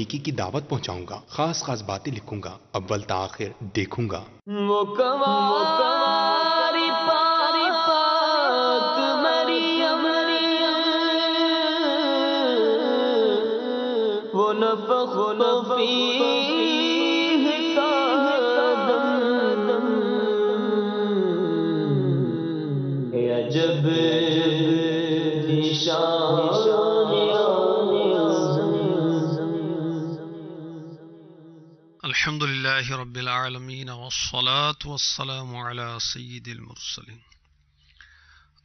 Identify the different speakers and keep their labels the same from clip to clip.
Speaker 1: نیکی کی دعوت پہنچاؤں گا، خاص خاص باتیں لکھوں گا، اول تاخیر دیکھوں گا۔
Speaker 2: وہ کنواری پاک مریم، وہ نفخ فیہ کا دم، عجب
Speaker 3: الحمد للہ رب العالمین والصلاة والسلام علی سید المرسلین،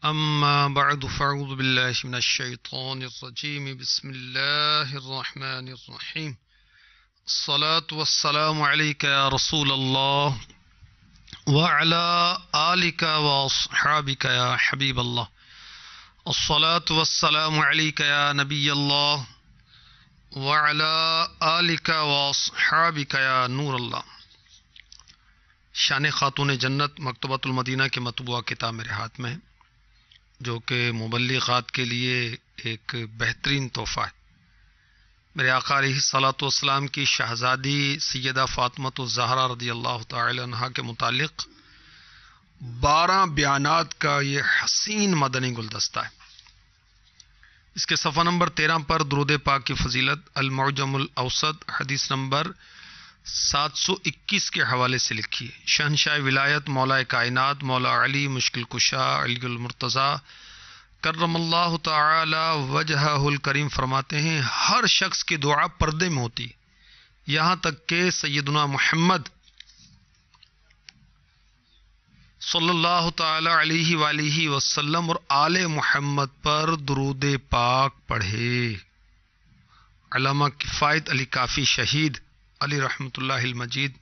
Speaker 3: اما بعد فاعوذ باللہ من الشیطان الرجیم، بسم اللہ الرحمن الرحیم، الصلاة والسلام علیک یا رسول اللہ وعلی آلک واصحابک یا حبیب اللہ، الصلاة والسلام علیک یا نبی اللہ وعلی آلک واصحابک یا نور اللہ۔ شان خاتون جنت مکتبۃ المدینہ کے مطبوعہ کتاب میرے ہاتھ میں ہے، جو کہ مبلغات کے لیے ایک بہترین تحفہ ہے۔ میرے آقا علیہ الصلاۃ والسلام کی شہزادی سیدہ فاطمۃ الزہرا رضی اللہ تعالی عنہا کے متعلق 12 بیانات کا یہ حسین مدنی گلدستہ ہے۔ اس کے صفحہ نمبر 13 پر درود پاک کی فضیلت المعجم الاوسط حدیث نمبر 721 کے حوالے سے لکھی ہے۔ شہنشاہ ولایت مولا کائنات مولا علی مشکل کشا علی المرتضیٰ کرم اللہ تعالی وجہہ الکریم فرماتے ہیں، ہر شخص کی دعا پردے میں ہوتی، یہاں تک کہ سیدنا محمد صلی اللہ تعالی علیہ وآلہ وسلم اور آل محمد پر درود پاک پڑھے۔ علامہ کفایت علی کافی شہید علی رحمۃ اللہ المجید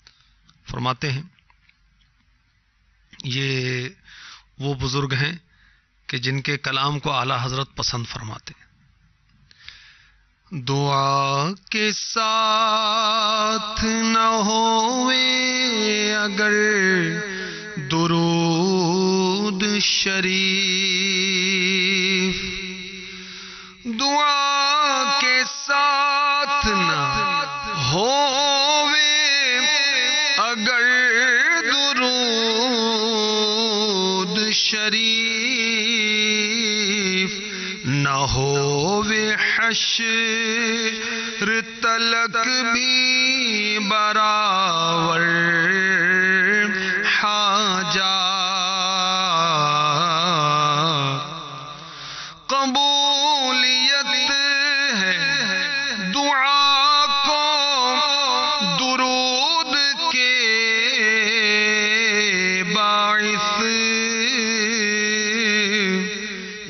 Speaker 3: فرماتے ہیں، یہ وہ بزرگ ہیں کہ جن کے کلام کو اعلیٰ حضرت پسند فرماتے ہیں۔ دعا کے ساتھ نہ ہوئے اگر درود شریف، دعا کے ساتھ نہ ہوئے اگر درود شریف، نہ ہوئے حشر تلک بھی برابر قبولیت ہے دعا کو درود کے باعث،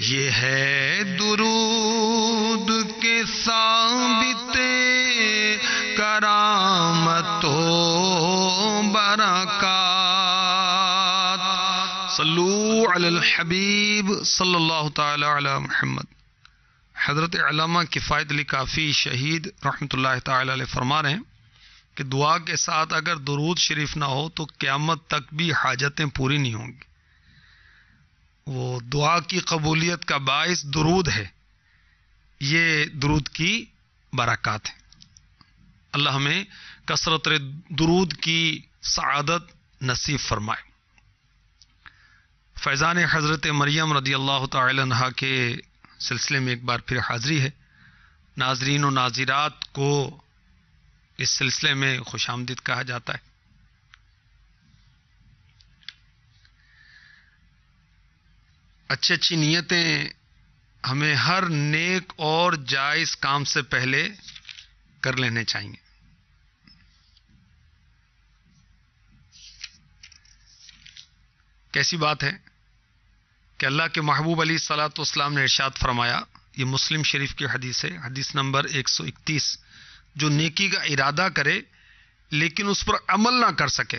Speaker 3: یہ ہے درود کے ثابت کرامت و برکات۔ صلو علی الحبیب صلی اللہ تعالی علی محمد۔ حضرت علامہ کفایت علی کافی شہید رحمۃ اللہ تعالی علیہ فرما رہے ہیں کہ دعا کے ساتھ اگر درود شریف نہ ہو تو قیامت تک بھی حاجتیں پوری نہیں ہوں گی۔ وہ دعا کی قبولیت کا باعث درود ہے، یہ درود کی برکات ہے۔ اللہ ہمیں کثرت درود کی سعادت نصیب فرمائے۔ فیضان حضرت مریم رضی اللہ تعالی عنہا کے سلسلے میں ایک بار پھر حاضری ہے۔ ناظرین و ناظرات کو اس سلسلے میں خوش آمدید کہا جاتا ہے۔ اچھی اچھی نیتیں ہمیں ہر نیک اور جائز کام سے پہلے کر لینے چاہیے۔ کیسی بات ہے کہ اللہ کے محبوب علیہ الصلاۃ والسلام نے ارشاد فرمایا، یہ مسلم شریف کی حدیث ہے، حدیث نمبر 131، جو نیکی کا ارادہ کرے لیکن اس پر عمل نہ کر سکے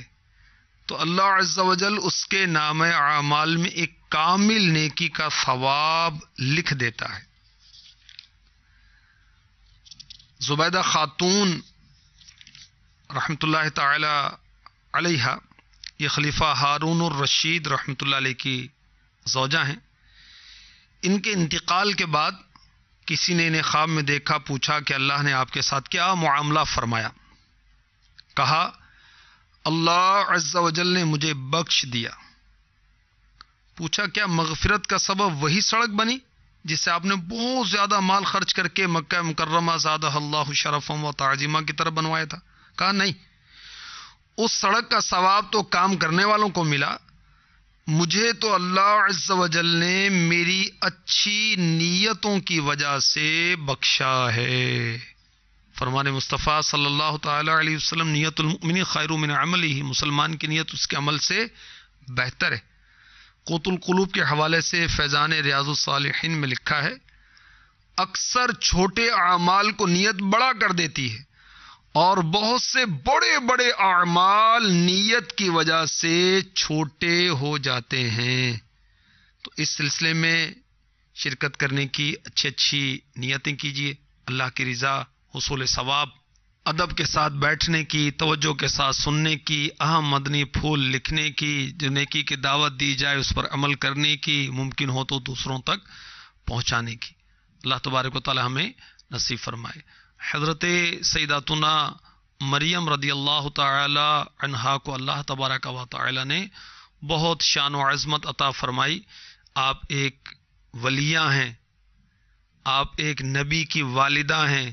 Speaker 3: تو اللہ عز و جل اس کے نام اعمال میں ایک کامل نیکی کا ثواب لکھ دیتا ہے۔ زبیدہ خاتون رحمۃ اللہ تعالی علیہ، یہ خلیفہ ہارون الرشید رحمۃ اللہ علیہ کی زوجہ ہیں۔ ان کے انتقال کے بعد کسی نے انہیں خواب میں دیکھا، پوچھا کہ اللہ نے آپ کے ساتھ کیا معاملہ فرمایا؟ کہا اللہ عز و جل نے مجھے بخش دیا۔ پوچھا کیا مغفرت کا سبب وہی سڑک بنی جس سے آپ نے بہت زیادہ مال خرچ کر کے مکہ مکرمہ زادہ اللہ شرفا و تعظیمہ کی طرف بنوایا تھا؟ کہا نہیں، اس سڑک کا ثواب تو کام کرنے والوں کو ملا، مجھے تو اللہ عز و جل نے میری اچھی نیتوں کی وجہ سے بخشا ہے۔ فرمان مصطفیٰ صلی اللہ تعالی علیہ وسلم، نیت المؤمن خیر من عملہ، مسلمان کی نیت اس کے عمل سے بہتر ہے۔ قوت القلوب کے حوالے سے فیضان ریاض الصالحین میں لکھا ہے اکثر چھوٹے اعمال کو نیت بڑا کر دیتی ہے اور بہت سے بڑے بڑے اعمال نیت کی وجہ سے چھوٹے ہو جاتے ہیں۔ تو اس سلسلے میں شرکت کرنے کی اچھی نیتیں کیجیے، اللہ کی رضا، حصول ثواب، ادب کے ساتھ بیٹھنے کی، توجہ کے ساتھ سننے کی، اہم مدنی پھول لکھنے کی، جو نیکی کی دعوت دی جائے اس پر عمل کرنے کی، ممکن ہو تو دوسروں تک پہنچانے کی۔ اللہ تبارک و تعالی ہمیں نصیب فرمائے۔ حضرت سیداتنا مریم رضی اللہ تعالی عنہا کو اللہ تبارک و تعالی نے بہت شان و عظمت عطا فرمائی۔ آپ ایک ولیہ ہیں، آپ ایک نبی کی والدہ ہیں،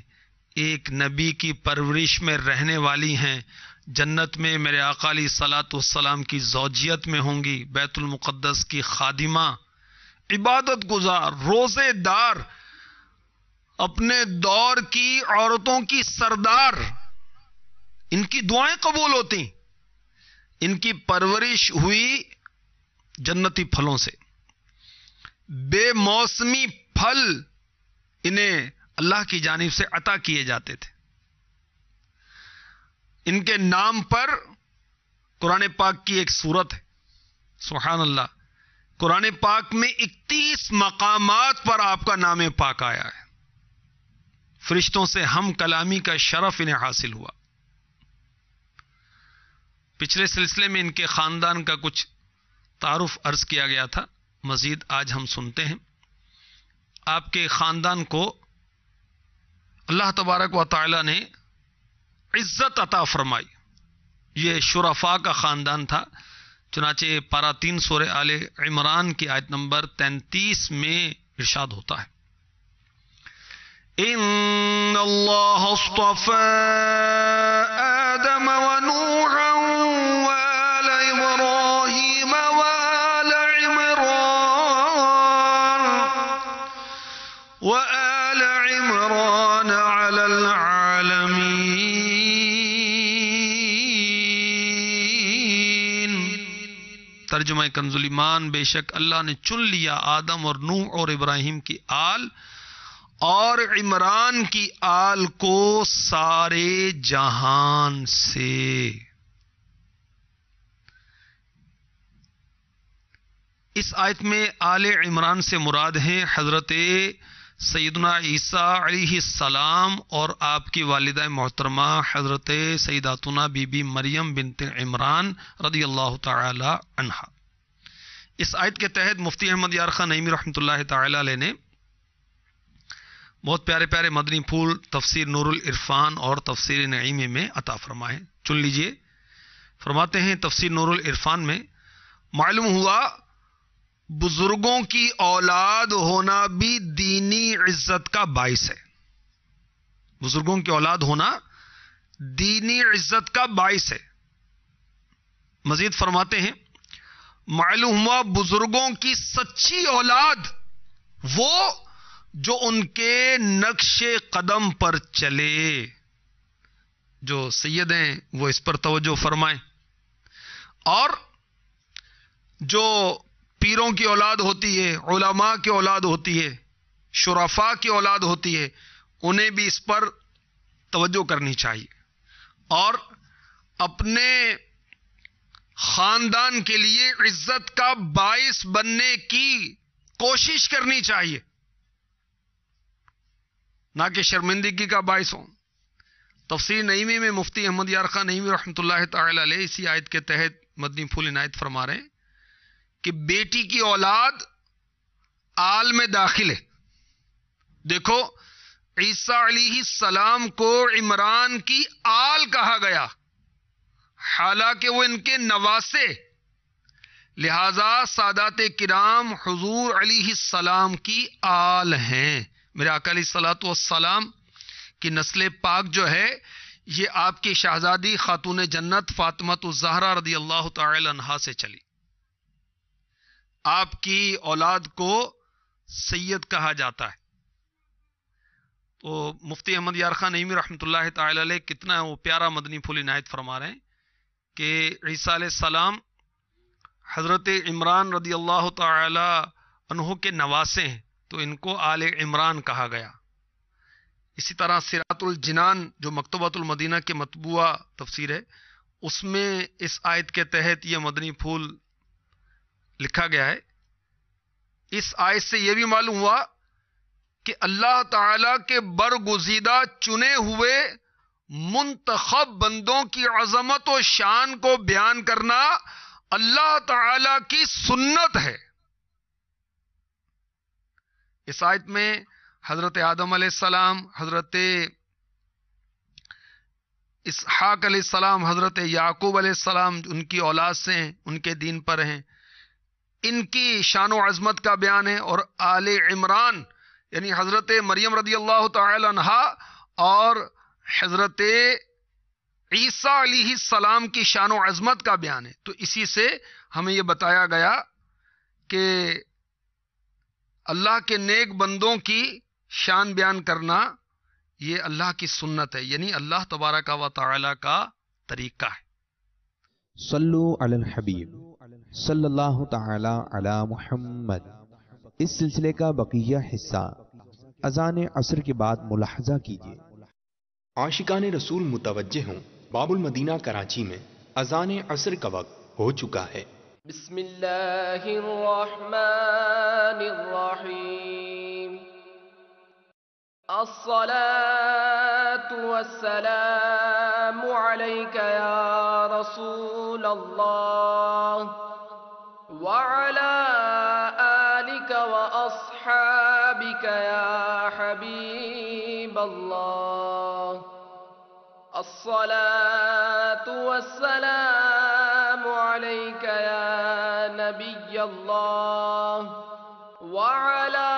Speaker 3: ایک نبی کی پرورش میں رہنے والی ہیں، جنت میں میرے آقا علیہ الصلوۃ والسلام کی زوجیت میں ہوں گی، بیت المقدس کی خادمہ، عبادت گزار، روزے دار، اپنے دور کی عورتوں کی سردار۔ ان کی دعائیں قبول ہوتی، ان کی پرورش ہوئی جنتی پھلوں سے، بے موسمی پھل انہیں اللہ کی جانب سے عطا کیے جاتے تھے۔ ان کے نام پر قرآن پاک کی ایک سورت ہے، سبحان اللہ، قرآن پاک میں 31 مقامات پر آپ کا نام پاک آیا ہے۔ فرشتوں سے ہم کلامی کا شرف انہیں حاصل ہوا۔ پچھلے سلسلے میں ان کے خاندان کا کچھ تعارف عرض کیا گیا تھا، مزید آج ہم سنتے ہیں۔ آپ کے خاندان کو اللہ تبارک و تعالی نے عزت عطا فرمائی۔ یہ شرفاء کا خاندان تھا، چنانچہ پارہ 3 سورہ آل عمران کی آیت نمبر 33 میں ارشاد ہوتا ہے ان اللہ اصطفى آدم ونوحا وآل ابراہیم وآل عمران على العالمین۔ ترجمہ کنز ایمان، بے شک اللہ نے چن لیا آدم اور نوح اور ابراہیم کی آل اور عمران کی آل کو سارے جہان سے۔ اس آیت میں آل عمران سے مراد ہیں حضرت سیدنا عیسیٰ علیہ السلام اور آپ کی والدہ محترمہ حضرت سیداتنا بی بی مریم بنت عمران رضی اللہ تعالی عنہا۔ اس آیت کے تحت مفتی احمد یار خان نعیمی رحمۃ اللہ تعالی علیہ نے بہت پیارے پیارے مدنی پھول تفسیر نور العرفان اور تفسیر نعیمی میں عطا فرمائے، چن لیجئے۔ فرماتے ہیں تفسیر نور العرفان میں معلوم ہوا بزرگوں کی اولاد ہونا بھی دینی عزت کا باعث ہے۔ بزرگوں کی اولاد ہونا دینی عزت کا باعث ہے۔ مزید فرماتے ہیں معلوم ہوا بزرگوں کی سچی اولاد وہ جو ان کے نقش قدم پر چلے۔ جو سید ہیں وہ اس پر توجہ فرمائیں، اور جو پیروں کی اولاد ہوتی ہے، علماء کی اولاد ہوتی ہے، شرفاء کی اولاد ہوتی ہے، انہیں بھی اس پر توجہ کرنی چاہیے اور اپنے خاندان کے لیے عزت کا باعث بننے کی کوشش کرنی چاہیے، نہ کہ شرمندگی کا باعث ہو۔ تفسیر نعیمی میں مفتی احمد یار خان نعیمی رحمۃ اللہ تعالی علیہ اسی آیت کے تحت مدنی پھول عنایت فرما رہے ہیں کہ بیٹی کی اولاد آل میں داخل ہے دیکھو عیسیٰ علیہ السلام کو عمران کی آل کہا گیا، حالانکہ وہ ان کے نواسے، لہذا سادات کرام حضور علیہ السلام کی آل ہیں۔ میرے آقا علیہ الصلوۃ والسلام کی نسل پاک جو ہے یہ آپ کی شہزادی خاتون جنت فاطمہ الزہرا رضی اللہ تعالی عنہا سے چلی۔ آپ کی اولاد کو سید کہا جاتا ہے۔ تو مفتی احمد یار خان نعیمی رحمۃ اللہ تعالی علیہ کتنا وہ پیارا مدنی پھول عنایت فرما رہے ہیں کہ عیسیٰ علیہ السلام حضرت عمران رضی اللہ تعالی عنہ کے نواسے ہیں، تو ان کو آل عمران کہا گیا۔ اسی طرح صراط الجنان جو مکتبۃ المدینہ کے مطبوعہ تفسیر ہے، اس میں اس آیت کے تحت یہ مدنی پھول لکھا گیا ہے۔ اس آیت سے یہ بھی معلوم ہوا کہ اللہ تعالی کے برگزیدہ چنے ہوئے منتخب بندوں کی عظمت و شان کو بیان کرنا اللہ تعالی کی سنت ہے۔ اس آیت میں حضرت آدم علیہ السلام، حضرت اسحاق علیہ السلام، حضرت یعقوب علیہ السلام ان کی اولاد سے ہیں، ان کے دین پر ہیں، ان کی شان و عظمت کا بیان ہے، اور آل عمران یعنی حضرت مریم رضی اللہ تعالی عنہا اور حضرت عیسیٰ علیہ السلام کی شان و عظمت کا بیان ہے۔ تو اسی سے ہمیں یہ بتایا گیا کہ اللہ کے نیک بندوں کی شان بیان کرنا یہ اللہ کی سنت ہے، یعنی اللہ تبارک و تعالی کا طریقہ ہے۔
Speaker 4: صلو علی الحبیب صلی اللہ تعالی علی محمد۔ اس سلسلے کا بقیہ حصہ اذان عصر کے بعد ملاحظہ کیجیے۔
Speaker 1: عاشقان رسول متوجہ ہوں، باب المدینہ کراچی میں اذان عصر کا وقت ہو چکا ہے۔
Speaker 2: بسم اللہ الرحمن الرحیم، الصلاة والسلام علیک یا رسول اللہ وعلى آلك وأصحابك يا حبيب الله، الصلاة والسلام عليك يا نبي الله وعلى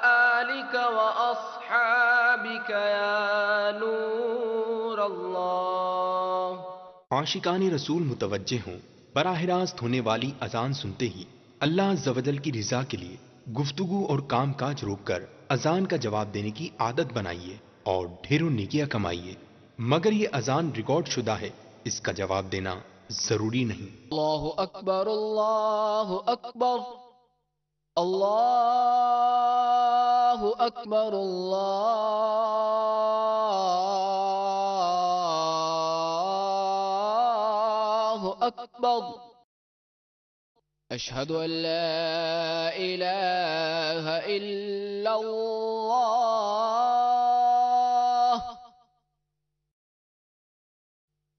Speaker 2: آلك وأصحابك يا نور الله۔
Speaker 1: عاشقان رسول متوجہ ہوں، براہ راست ہونے والی اذان سنتے ہی اللہ عز و جل کی رضا کے لیے گفتگو اور کام کاج روک کر اذان کا جواب دینے کی عادت بنائیے اور ڈھیروں نیکیاں کمائیے، مگر یہ اذان ریکارڈ شدہ ہے، اس کا جواب دینا ضروری نہیں۔
Speaker 2: اللہ اکبر، اللہ اکبر، اللہ اکبر، اللہ اکبر، اشہد ان لا الہ الا اللہ،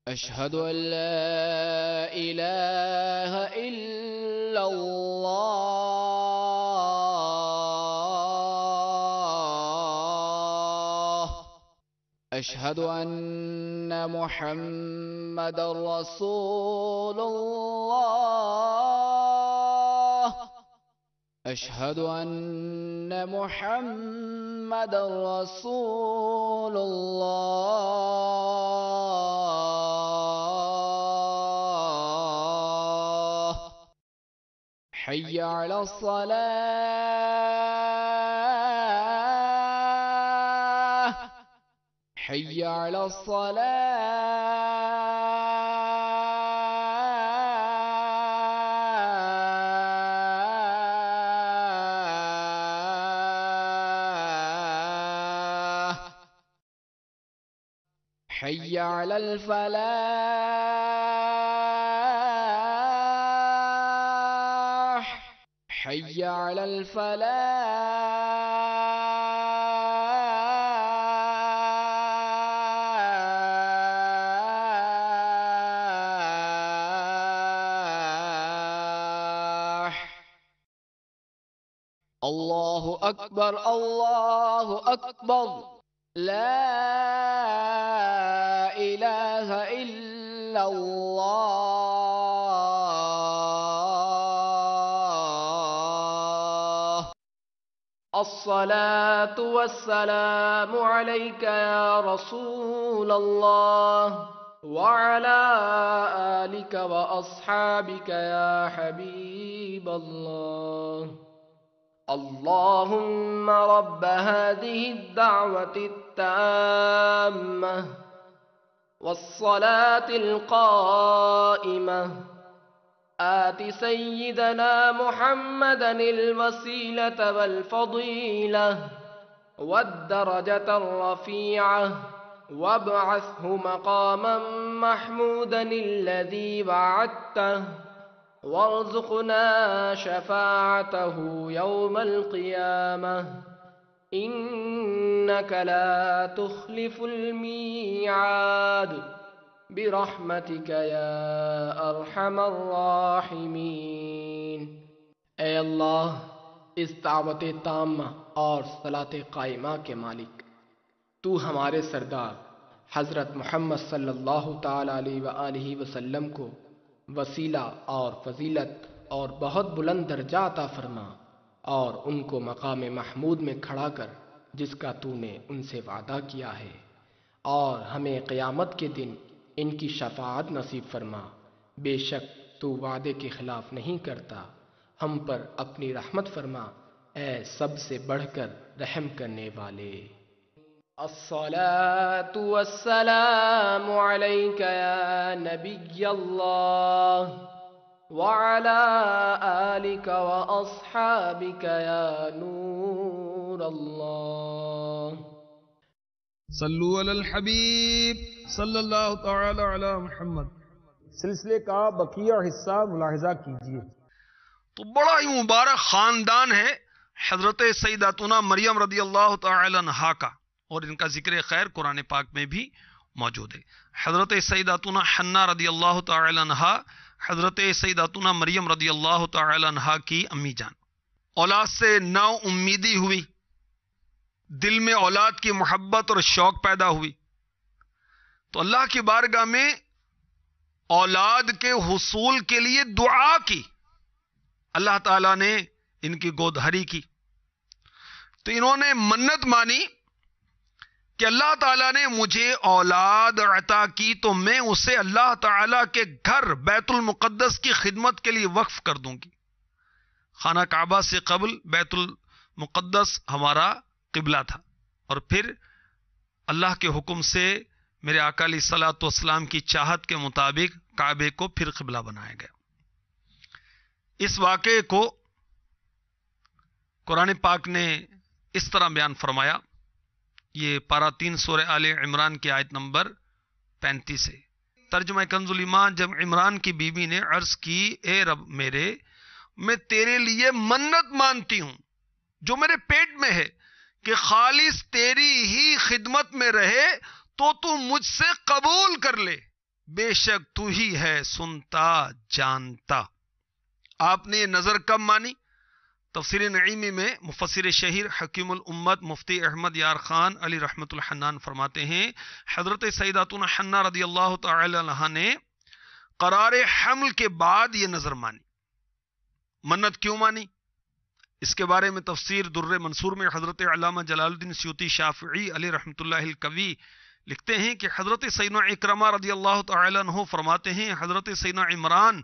Speaker 2: اشہد ان لا الہ الا اللہ، اشہد ان محمد رسول اللہ، اشہد ان محمد رسول اللہ، حی علی الصلاة، حی علی الصلاة، حی علی الفلاح، حی علی الفلاح، اللہ اکبر اللہ اکبر لا الہ الا اللہ الصلاة والسلام عليك يا رسول الله وعلى آلك وأصحابك يا حبيب الله اللهم رب هذه الدعوة التامة والصلاة القائمة آت سيدنا محمدا الوسيلة والفضيلة والدرجة الرفيعة وابعثه مقاما محمودا الذي وعدته وارزقنا شفاعته يوم القيامة إنك لا تخلف الميعاد برحمتك یا ارحم الراحمین۔ اے اللہ، اس دعوت تامہ اور صلاۃ قائمہ کے مالک، تو ہمارے سردار حضرت محمد صلی اللہ تعالی علیہ وآلہ وسلم کو وسیلہ اور فضیلت اور بہت بلند درجہ عطا فرما، اور ان کو مقام محمود میں کھڑا کر جس کا تو نے ان سے وعدہ کیا ہے، اور ہمیں قیامت کے دن ان کی شفاعت نصیب فرما۔ بے شک تو وعدے کے خلاف نہیں کرتا، ہم پر اپنی رحمت فرما، اے سب سے بڑھ کر رحم کرنے والے۔ الصلاة والسلام عليك يا نبي الله وعلى آلك وأصحابك يا نور الله
Speaker 3: صلو علی الحبیب صلی اللہ تعالی علی محمد۔
Speaker 5: سلسلے کا بقیہ حصہ ملاحظہ کیجیے۔
Speaker 3: تو بڑا ہی مبارک خاندان ہے حضرت سیداتنا مریم رضی اللہ تعالی عنہا کا، اور ان کا ذکر خیر قرآن پاک میں بھی موجود ہے۔ حضرت سیداتنا حنہ رضی اللہ تعالی عنہا حضرت سیداتنا مریم رضی اللہ تعالی عنہا کی امی جان، اولاد سے نا امیدی ہوئی، دل میں اولاد کی محبت اور شوق پیدا ہوئی، تو اللہ کی بارگاہ میں اولاد کے حصول کے لیے دعا کی، اللہ تعالیٰ نے ان کی گود ہری کی، تو انہوں نے منت مانی کہ اللہ تعالیٰ نے مجھے اولاد عطا کی تو میں اسے اللہ تعالیٰ کے گھر بیت المقدس کی خدمت کے لیے وقف کر دوں گی۔ خانہ کعبہ سے قبل بیت المقدس ہمارا قبلہ تھا، اور پھر اللہ کے حکم سے میرے آقا علیہ الصلوۃ والسلام کی چاہت کے مطابق کعبے کو پھر قبلہ بنایا گیا۔ اس واقعے کو قرآن پاک نے اس طرح بیان فرمایا، یہ پارہ 3 سورہ آل عمران کی آیت نمبر 35 ہے۔ ترجمہ کنز الایمان، جب عمران کی بیوی نے عرض کی اے رب میرے، میں تیرے لیے منت مانتی ہوں جو میرے پیٹ میں ہے کہ خالص تیری ہی خدمت میں رہے تو مجھ سے قبول کر لے، بے شک تو ہی ہے سنتا جانتا۔ آپ نے یہ نظر کب مانی؟ تفسیر نعیمی میں مفسر شہیر حکیم الامت مفتی احمد یار خان علی رحمت الحنان فرماتے ہیں حضرت سیداتنا حنہ رضی اللہ تعالی عنہا نے قرار حمل کے بعد یہ نظر مانی۔ منت کیوں مانی؟ اس کے بارے میں تفسیر در منصور میں حضرت علامہ جلال الدین سیوطی شافعی علی رحمت اللہ الکوی لکھتے ہیں کہ حضرت سیدنا اکرمہ رضی اللہ تعالی عنہ فرماتے ہیں حضرت سیدنا عمران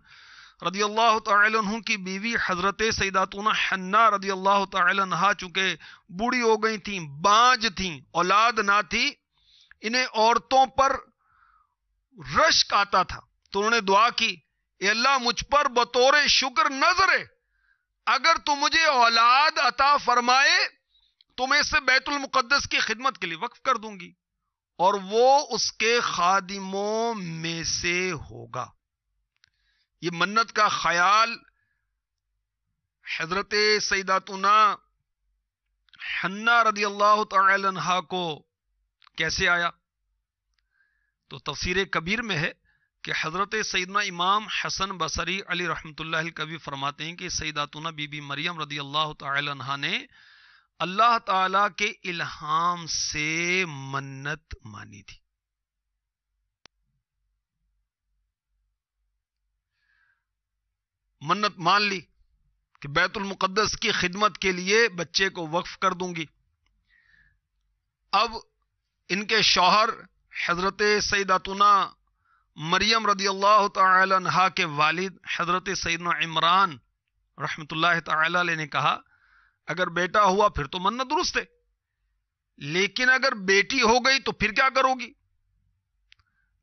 Speaker 3: رضی اللہ تعالی عنہ کی بیوی حضرت سیداتنا حنہ رضی اللہ تعالی عنہا چونکہ بوڑھی ہو گئی تھیں، بانج تھیں، اولاد نہ تھی، انہیں عورتوں پر رشک آتا تھا، تو انہوں نے دعا کی اے اللہ مجھ پر بطور شکر نظر ہے، اگر تو مجھے اولاد عطا فرمائے تو میں اسے بیت المقدس کی خدمت کے لیے وقف کر دوں گی اور وہ اس کے خادموں میں سے ہوگا۔ یہ منت کا خیال حضرت سیداتنا حنہ رضی اللہ تعالی عنہا کو کیسے آیا؟ تو تفسیر کبیر میں ہے کہ حضرت سیدنا امام حسن بصری علی رحمۃ اللہ کبھی فرماتے ہیں کہ سیداتنا بی بی مریم رضی اللہ تعالی عنہا نے اللہ تعالی کے الہام سے منت مانی تھی. منت مان لی کہ بیت المقدس کی خدمت کے لیے بچے کو وقف کر دوں گی. اب ان کے شوہر حضرت سیداتنا مریم رضی اللہ تعالی عنہا کے والد حضرت سیدنا عمران رحمت اللہ تعالی علیہ نے کہا اگر بیٹا ہوا پھر تو منت درست ہے، لیکن اگر بیٹی ہو گئی تو پھر کیا کرو گی؟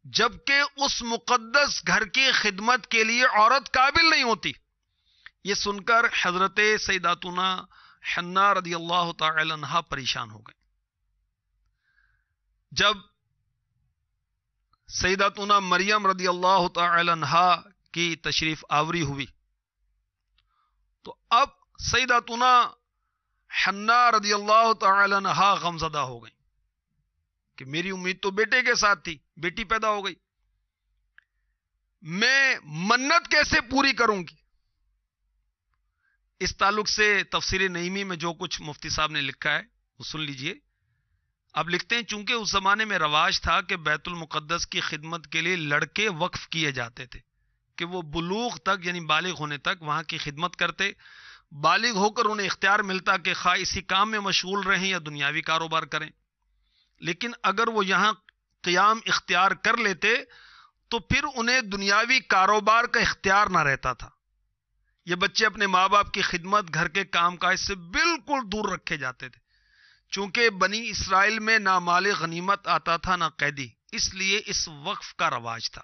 Speaker 3: جبکہ اس مقدس گھر کی خدمت کے لیے عورت قابل نہیں ہوتی. یہ سن کر حضرت سیداتنا حنا رضی اللہ تعالی عنہا پریشان ہو گئے. جب سیداتنا مریم رضی اللہ تعالی عنہا کی تشریف آوری ہوئی تو اب سیداتنا حنا رضی اللہ تعالی عنہا غمزدہ ہو گئی کہ میری امید تو بیٹے کے ساتھ تھی، بیٹی پیدا ہو گئی، میں منت کیسے پوری کروں گی؟ اس تعلق سے تفسیر نعیمی میں جو کچھ مفتی صاحب نے لکھا ہے وہ سن لیجئے. اب لکھتے ہیں چونکہ اس زمانے میں رواج تھا کہ بیت المقدس کی خدمت کے لیے لڑکے وقف کیے جاتے تھے کہ وہ بلوغ تک یعنی بالغ ہونے تک وہاں کی خدمت کرتے، بالغ ہو کر انہیں اختیار ملتا کہ خواہ اسی کام میں مشغول رہیں یا دنیاوی کاروبار کریں. لیکن اگر وہ یہاں قیام اختیار کر لیتے تو پھر انہیں دنیاوی کاروبار کا اختیار نہ رہتا تھا. یہ بچے اپنے ماں باپ کی خدمت، گھر کے کام کاج سے بالکل دور رکھے جاتے تھے. چونکہ بنی اسرائیل میں نہ مال غنیمت آتا تھا نہ قیدی، اس لیے اس وقف کا رواج تھا.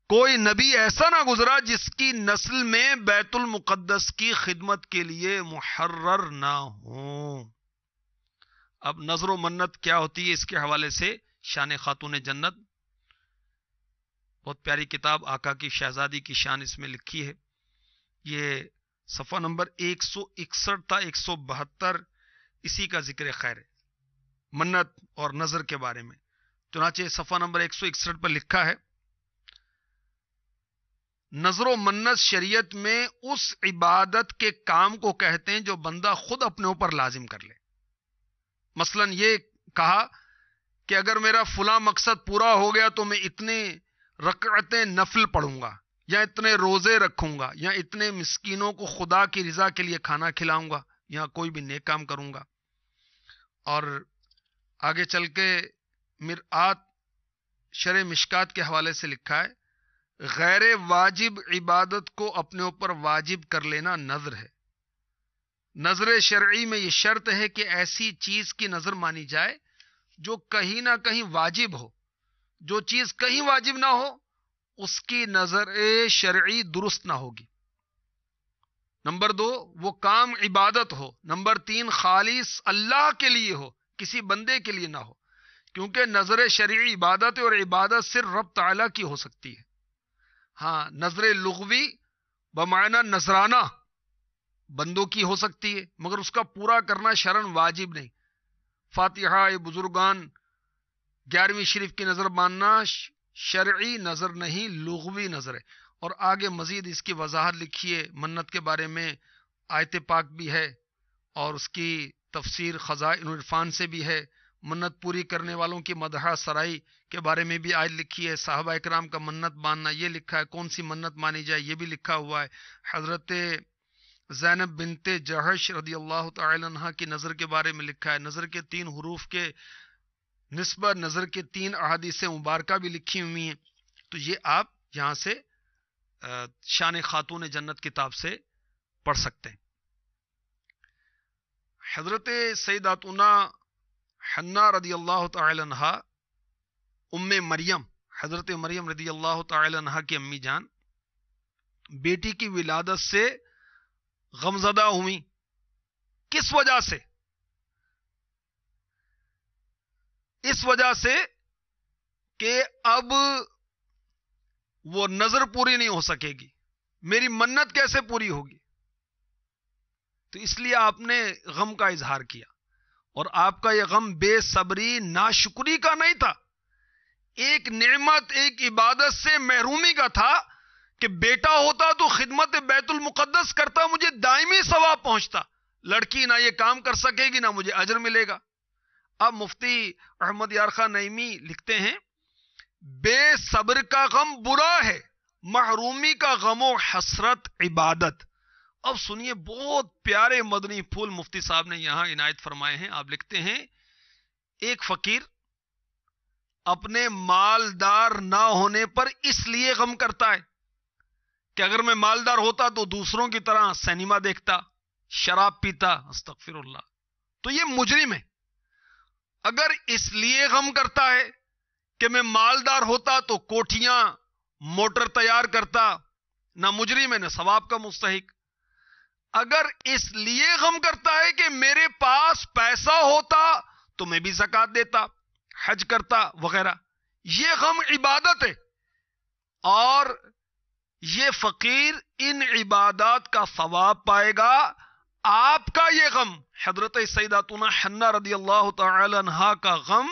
Speaker 3: کوئی نبی ایسا نہ گزرا جس کی نسل میں بیت المقدس کی خدمت کے لیے محرر نہ ہوں. اب نظر و منت کیا ہوتی ہے اس کے حوالے سے شان خاتون جنت، بہت پیاری کتاب آقا کی شہزادی کی شان اس میں لکھی ہے. یہ صفحہ نمبر 161 تا 172 اسی کا ذکر خیر ہے منت اور نظر کے بارے میں. چنانچہ صفحہ نمبر 161 پر لکھا ہے نظر و منت شریعت میں اس عبادت کے کام کو کہتے ہیں جو بندہ خود اپنے اوپر لازم کر لے. مثلا یہ کہا کہ اگر میرا فلاں مقصد پورا ہو گیا تو میں اتنے رکعتیں نفل پڑھوں گا یا اتنے روزے رکھوں گا یا اتنے مسکینوں کو خدا کی رضا کے لیے کھانا کھلاؤں گا یا کوئی بھی نیک کام کروں گا. اور آگے چل کے مرآت شرح مشکات کے حوالے سے لکھا ہے غیر واجب عبادت کو اپنے اوپر واجب کر لینا نذر ہے. نظر شرعی میں یہ شرط ہے کہ ایسی چیز کی نظر مانی جائے جو کہیں نہ کہیں واجب ہو. جو چیز کہیں واجب نہ ہو اس کی نظر شرعی درست نہ ہوگی. نمبر 2 وہ کام عبادت ہو. نمبر 3 خالص اللہ کے لیے ہو، کسی بندے کے لیے نہ ہو، کیونکہ نظر شرعی عبادت ہے اور عبادت صرف رب تعالیٰ کی ہو سکتی ہے. ہاں نظر لغوی بمعنی نذرانہ بندوں کی ہو سکتی ہے مگر اس کا پورا کرنا شرعاً واجب نہیں. فاتحہ بزرگان 11ویں شریف کی نظر ماننا شرعی نظر نہیں، لغوی نظر ہے. اور آگے مزید اس کی وضاحت لکھی ہے منت کے بارے میں، آیت پاک بھی ہے اور اس کی تفسیر خزائن العرفان سے بھی ہے. منت پوری کرنے والوں کی مدح سرائی کے بارے میں بھی آیت لکھی ہے. صحابہ اکرام کا منت ماننا یہ لکھا ہے، کون سی منت مانی جائے یہ بھی لکھا ہوا ہے. حضرت زینب بنت جہش رضی اللہ تعالی عنہ کی نظر کے بارے میں لکھا ہے. نظر کے 3 حروف کے نسبت نظر کے 3 احادیث مبارکہ بھی لکھی ہوئی ہیں. تو یہ آپ یہاں سے شان خاتون جنت کتاب سے پڑھ سکتے ہیں. حضرت سیداتنا حنا رضی اللہ تعالی عنہ ام مریم، حضرت مریم رضی اللہ تعالی عنہ کی امی جان بیٹی کی ولادت سے غمزدہ ہوئی. کس وجہ سے؟ اس وجہ سے کہ اب وہ نظر پوری نہیں ہو سکے گی، میری منت کیسے پوری ہوگی؟ تو اس لیے آپ نے غم کا اظہار کیا. اور آپ کا یہ غم بے صبری ناشکری کا نہیں تھا، ایک نعمت، ایک عبادت سے محرومی کا تھا کہ بیٹا ہوتا تو خدمت بیت المقدس کرتا، مجھے دائمی ثواب پہنچتا. لڑکی نہ یہ کام کر سکے گی، نہ مجھے اجر ملے گا. اب مفتی احمد یار خان نعیمی لکھتے ہیں بے صبر کا غم برا ہے، محرومی کا غم و حسرت عبادت. اب سنیے، بہت پیارے مدنی پھول مفتی صاحب نے یہاں عنایت فرمائے ہیں. آپ لکھتے ہیں ایک فقیر اپنے مالدار نہ ہونے پر اس لیے غم کرتا ہے کہ اگر میں مالدار ہوتا تو دوسروں کی طرح سینما دیکھتا، شراب پیتا، استغفر اللہ، تو یہ مجرم ہے. اگر اس لیے غم کرتا ہے کہ میں مالدار ہوتا تو کوٹھیاں، موٹر تیار کرتا، نہ مجرم ہے نہ ثواب کا مستحق. اگر اس لیے غم کرتا ہے کہ میرے پاس پیسہ ہوتا تو میں بھی زکات دیتا، حج کرتا وغیرہ، یہ غم عبادت ہے. اور یہ فقیر ان عبادات کا ثواب پائے گا. آپ کا یہ غم، حضرت سیداتنا حنہ رضی اللہ تعالی عنہا کا غم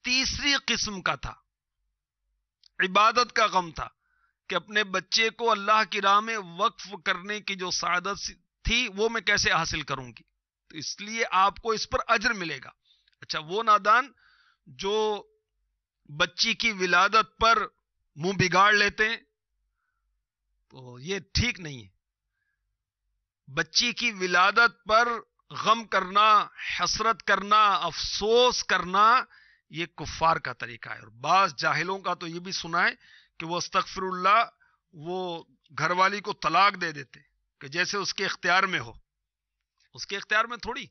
Speaker 3: تیسری قسم کا تھا، عبادت کا غم تھا کہ اپنے بچے کو اللہ کی راہ میں وقف کرنے کی جو سعادت تھی وہ میں کیسے حاصل کروں گی، تو اس لیے آپ کو اس پر اجر ملے گا. اچھا، وہ نادان جو بچی کی ولادت پر منہ بگاڑ لیتے ہیں تو یہ ٹھیک نہیں ہے. بچی کی ولادت پر غم کرنا، حسرت کرنا، افسوس کرنا، یہ کفار کا طریقہ ہے. اور بعض جاہلوں کا تو یہ بھی سنا ہے کہ وہ استغفر اللہ، وہ گھر والی کو طلاق دے دیتے کہ جیسے اس کے اختیار میں ہو. اس کے اختیار میں تھوڑی،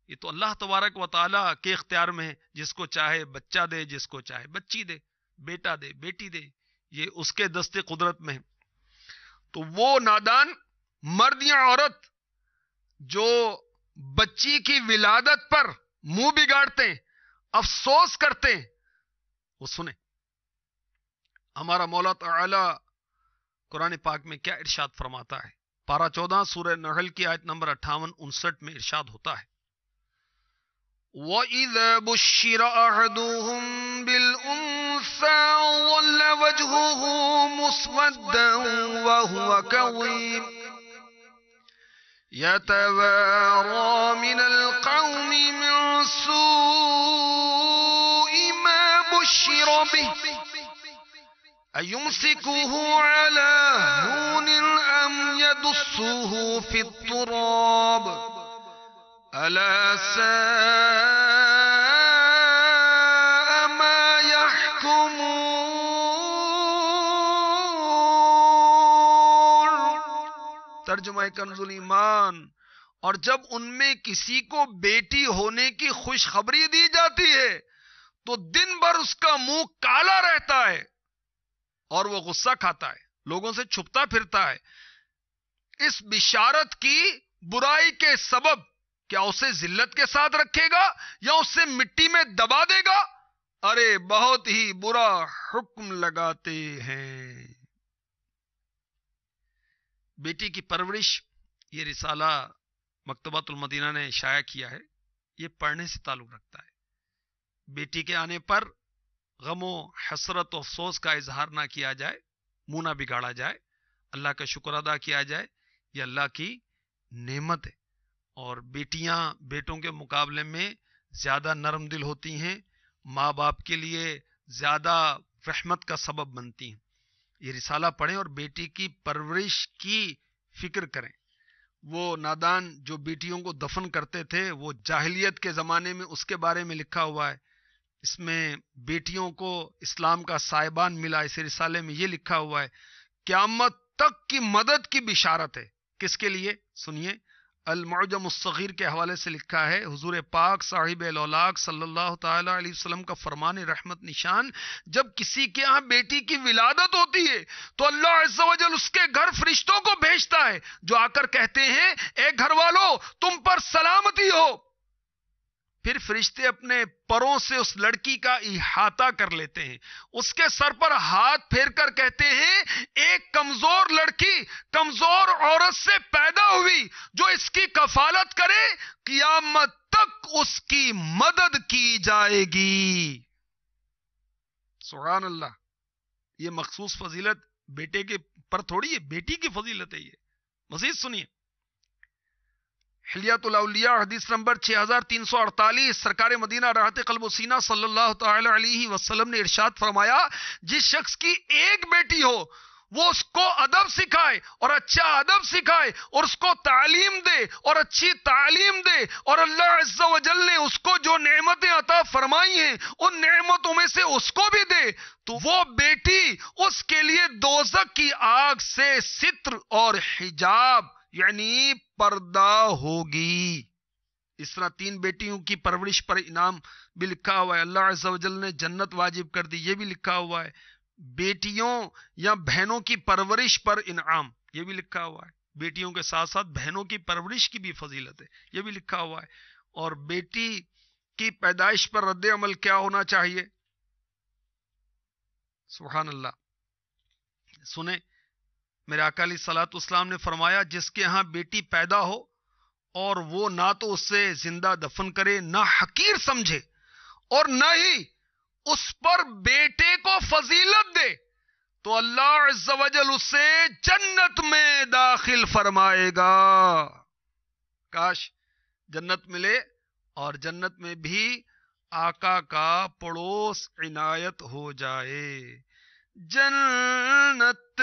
Speaker 3: یہ تو اللہ تبارک و تعالیٰ کے اختیار میں ہے. جس کو چاہے بچہ دے، جس کو چاہے بچی دے، بیٹا دے، بیٹی دے، یہ اس کے دست قدرت میں ہے. تو وہ نادان مرد یا عورت جو بچی کی ولادت پر منہ بگاڑتے ہیں، افسوس کرتے ہیں، وہ سنیں ہمارا مولا تعالی قرآن پاک میں کیا ارشاد فرماتا ہے. پارہ 14 سورہ نحل کی آیت نمبر 58-59 میں ارشاد ہوتا ہے وَإِذَا بُشِّرَ أَحَدُهُم بِالْأُنثَىٰ ظَلَّ وَجْهُهُ مُسْوَدًّا وَهُوَ كَظِيمٌ يَتَوَارَىٰ مِنَ الْقَوْمِ مِن سُوءِ مَا بُشِّرَ بِهِ أَيُمْسِكُهُ عَلَىٰ هُونٍ أَمْ يَدُسُّهُ فِي التُّرَابِ أَلَا سَاءَ مَا يَحْكُمُونَ. ترجمہ کنز الایمان. اور جب ان میں کسی کو بیٹی ہونے کی خوشخبری دی جاتی ہے تو دن بھر اس کا منہ کالا رہتا ہے اور وہ غصہ کھاتا ہے، لوگوں سے چھپتا پھرتا ہے. اس بشارت کی برائی کے سبب کیا اسے ذلت کے ساتھ رکھے گا یا اسے مٹی میں دبا دے گا؟ ارے بہت ہی برا حکم لگاتے ہیں. بیٹی کی پرورش، یہ رسالہ مکتبۃ المدینہ نے شائع کیا ہے، یہ پڑھنے سے تعلق رکھتا ہے. بیٹی کے آنے پر غم و حسرت و افسوس کا اظہار نہ کیا جائے، منہ نہ بگاڑا جائے، اللہ کا شکر ادا کیا جائے. یہ اللہ کی نعمت ہے. اور بیٹیاں بیٹوں کے مقابلے میں زیادہ نرم دل ہوتی ہیں، ماں باپ کے لیے زیادہ رحمت کا سبب بنتی ہیں. یہ رسالہ پڑھیں اور بیٹی کی پرورش کی فکر کریں. وہ نادان جو بیٹیوں کو دفن کرتے تھے، وہ جاہلیت کے زمانے میں اس کے بارے میں لکھا ہوا ہے. اس میں بیٹیوں کو اسلام کا سائبان ملا. اس رسالے میں یہ لکھا ہوا ہے قیامت تک کی مدد کی بشارت ہے. کس کے لیے؟ سنیے، المعجم الصغیر کے حوالے سے لکھا ہے حضور پاک صاحب الاولاق صلی اللہ تعالی علیہ وسلم کا فرمان رحمت نشان، جب کسی کے ہاں بیٹی کی ولادت ہوتی ہے تو اللہ عز و جل اس کے گھر فرشتوں کو بھیجتا ہے جو آ کر کہتے ہیں اے گھر والو تم پر سلامتی ہو. پھر فرشتے اپنے پروں سے اس لڑکی کا احاطہ کر لیتے ہیں، اس کے سر پر ہاتھ پھیر کر کہتے ہیں ایک کمزور لڑکی کمزور عورت سے پیدا ہوئی جو اس کی کفالت کرے، قیامت تک اس کی مدد کی جائے گی. سبحان اللہ. یہ مخصوص فضیلت بیٹے کے پر تھوڑی ہے، بیٹی کی فضیلت ہے. یہ مزید سنیے، حلیات الاولیاء حدیث نمبر 6348، سرکار مدینہ راحت قلب و سینہ صلی اللہ تعالی علیہ وسلم نے ارشاد فرمایا، جس شخص کی ایک بیٹی ہو وہ اس کو ادب سکھائے اور اچھا ادب سکھائے اور اس کو تعلیم دے اور اچھی تعلیم دے، اور اللہ عز و جل نے اس کو جو نعمتیں عطا فرمائی ہیں ان نعمتوں میں سے اس کو بھی دے، تو وہ بیٹی اس کے لیے دوزخ کی آگ سے ستر اور حجاب یعنی پردہ ہوگی. اس طرح 3 بیٹیوں کی پرورش پر انعام بھی لکھا ہوا ہے. اللہ عز و جل نے جنت واجب کر دی، یہ بھی لکھا ہوا ہے. بیٹیوں یا بہنوں کی پرورش پر انعام، یہ بھی لکھا ہوا ہے. بیٹیوں کے ساتھ ساتھ بہنوں کی پرورش کی بھی فضیلت ہے، یہ بھی لکھا ہوا ہے. اور بیٹی کی پیدائش پر رد عمل کیا ہونا چاہیے؟ سبحان اللہ. سنیں، میرے آقا علیہ الصلوۃ والسلام نے فرمایا، جس کے ہاں بیٹی پیدا ہو اور وہ نہ تو اسے زندہ دفن کرے، نہ حقیر سمجھے، اور نہ ہی اس پر بیٹے کو فضیلت دے، تو اللہ عز و جل اسے جنت میں داخل فرمائے گا. کاش جنت ملے اور جنت میں بھی آقا کا پڑوس عنایت ہو جائے. جنت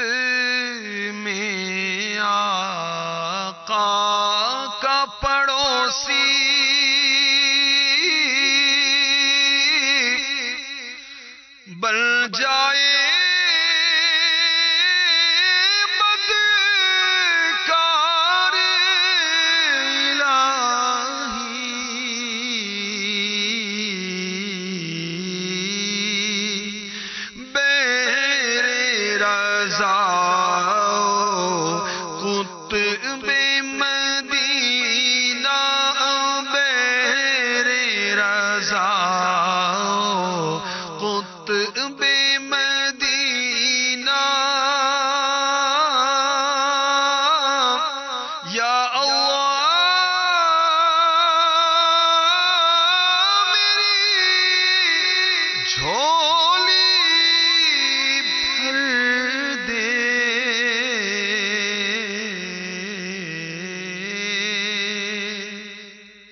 Speaker 3: میں آقا کا پڑوسی بن جائے بدکار الہی بیر رضا قطب مدینہ بیر رضا قطب مدینہ یا اللہ میری جھولی بھر دے.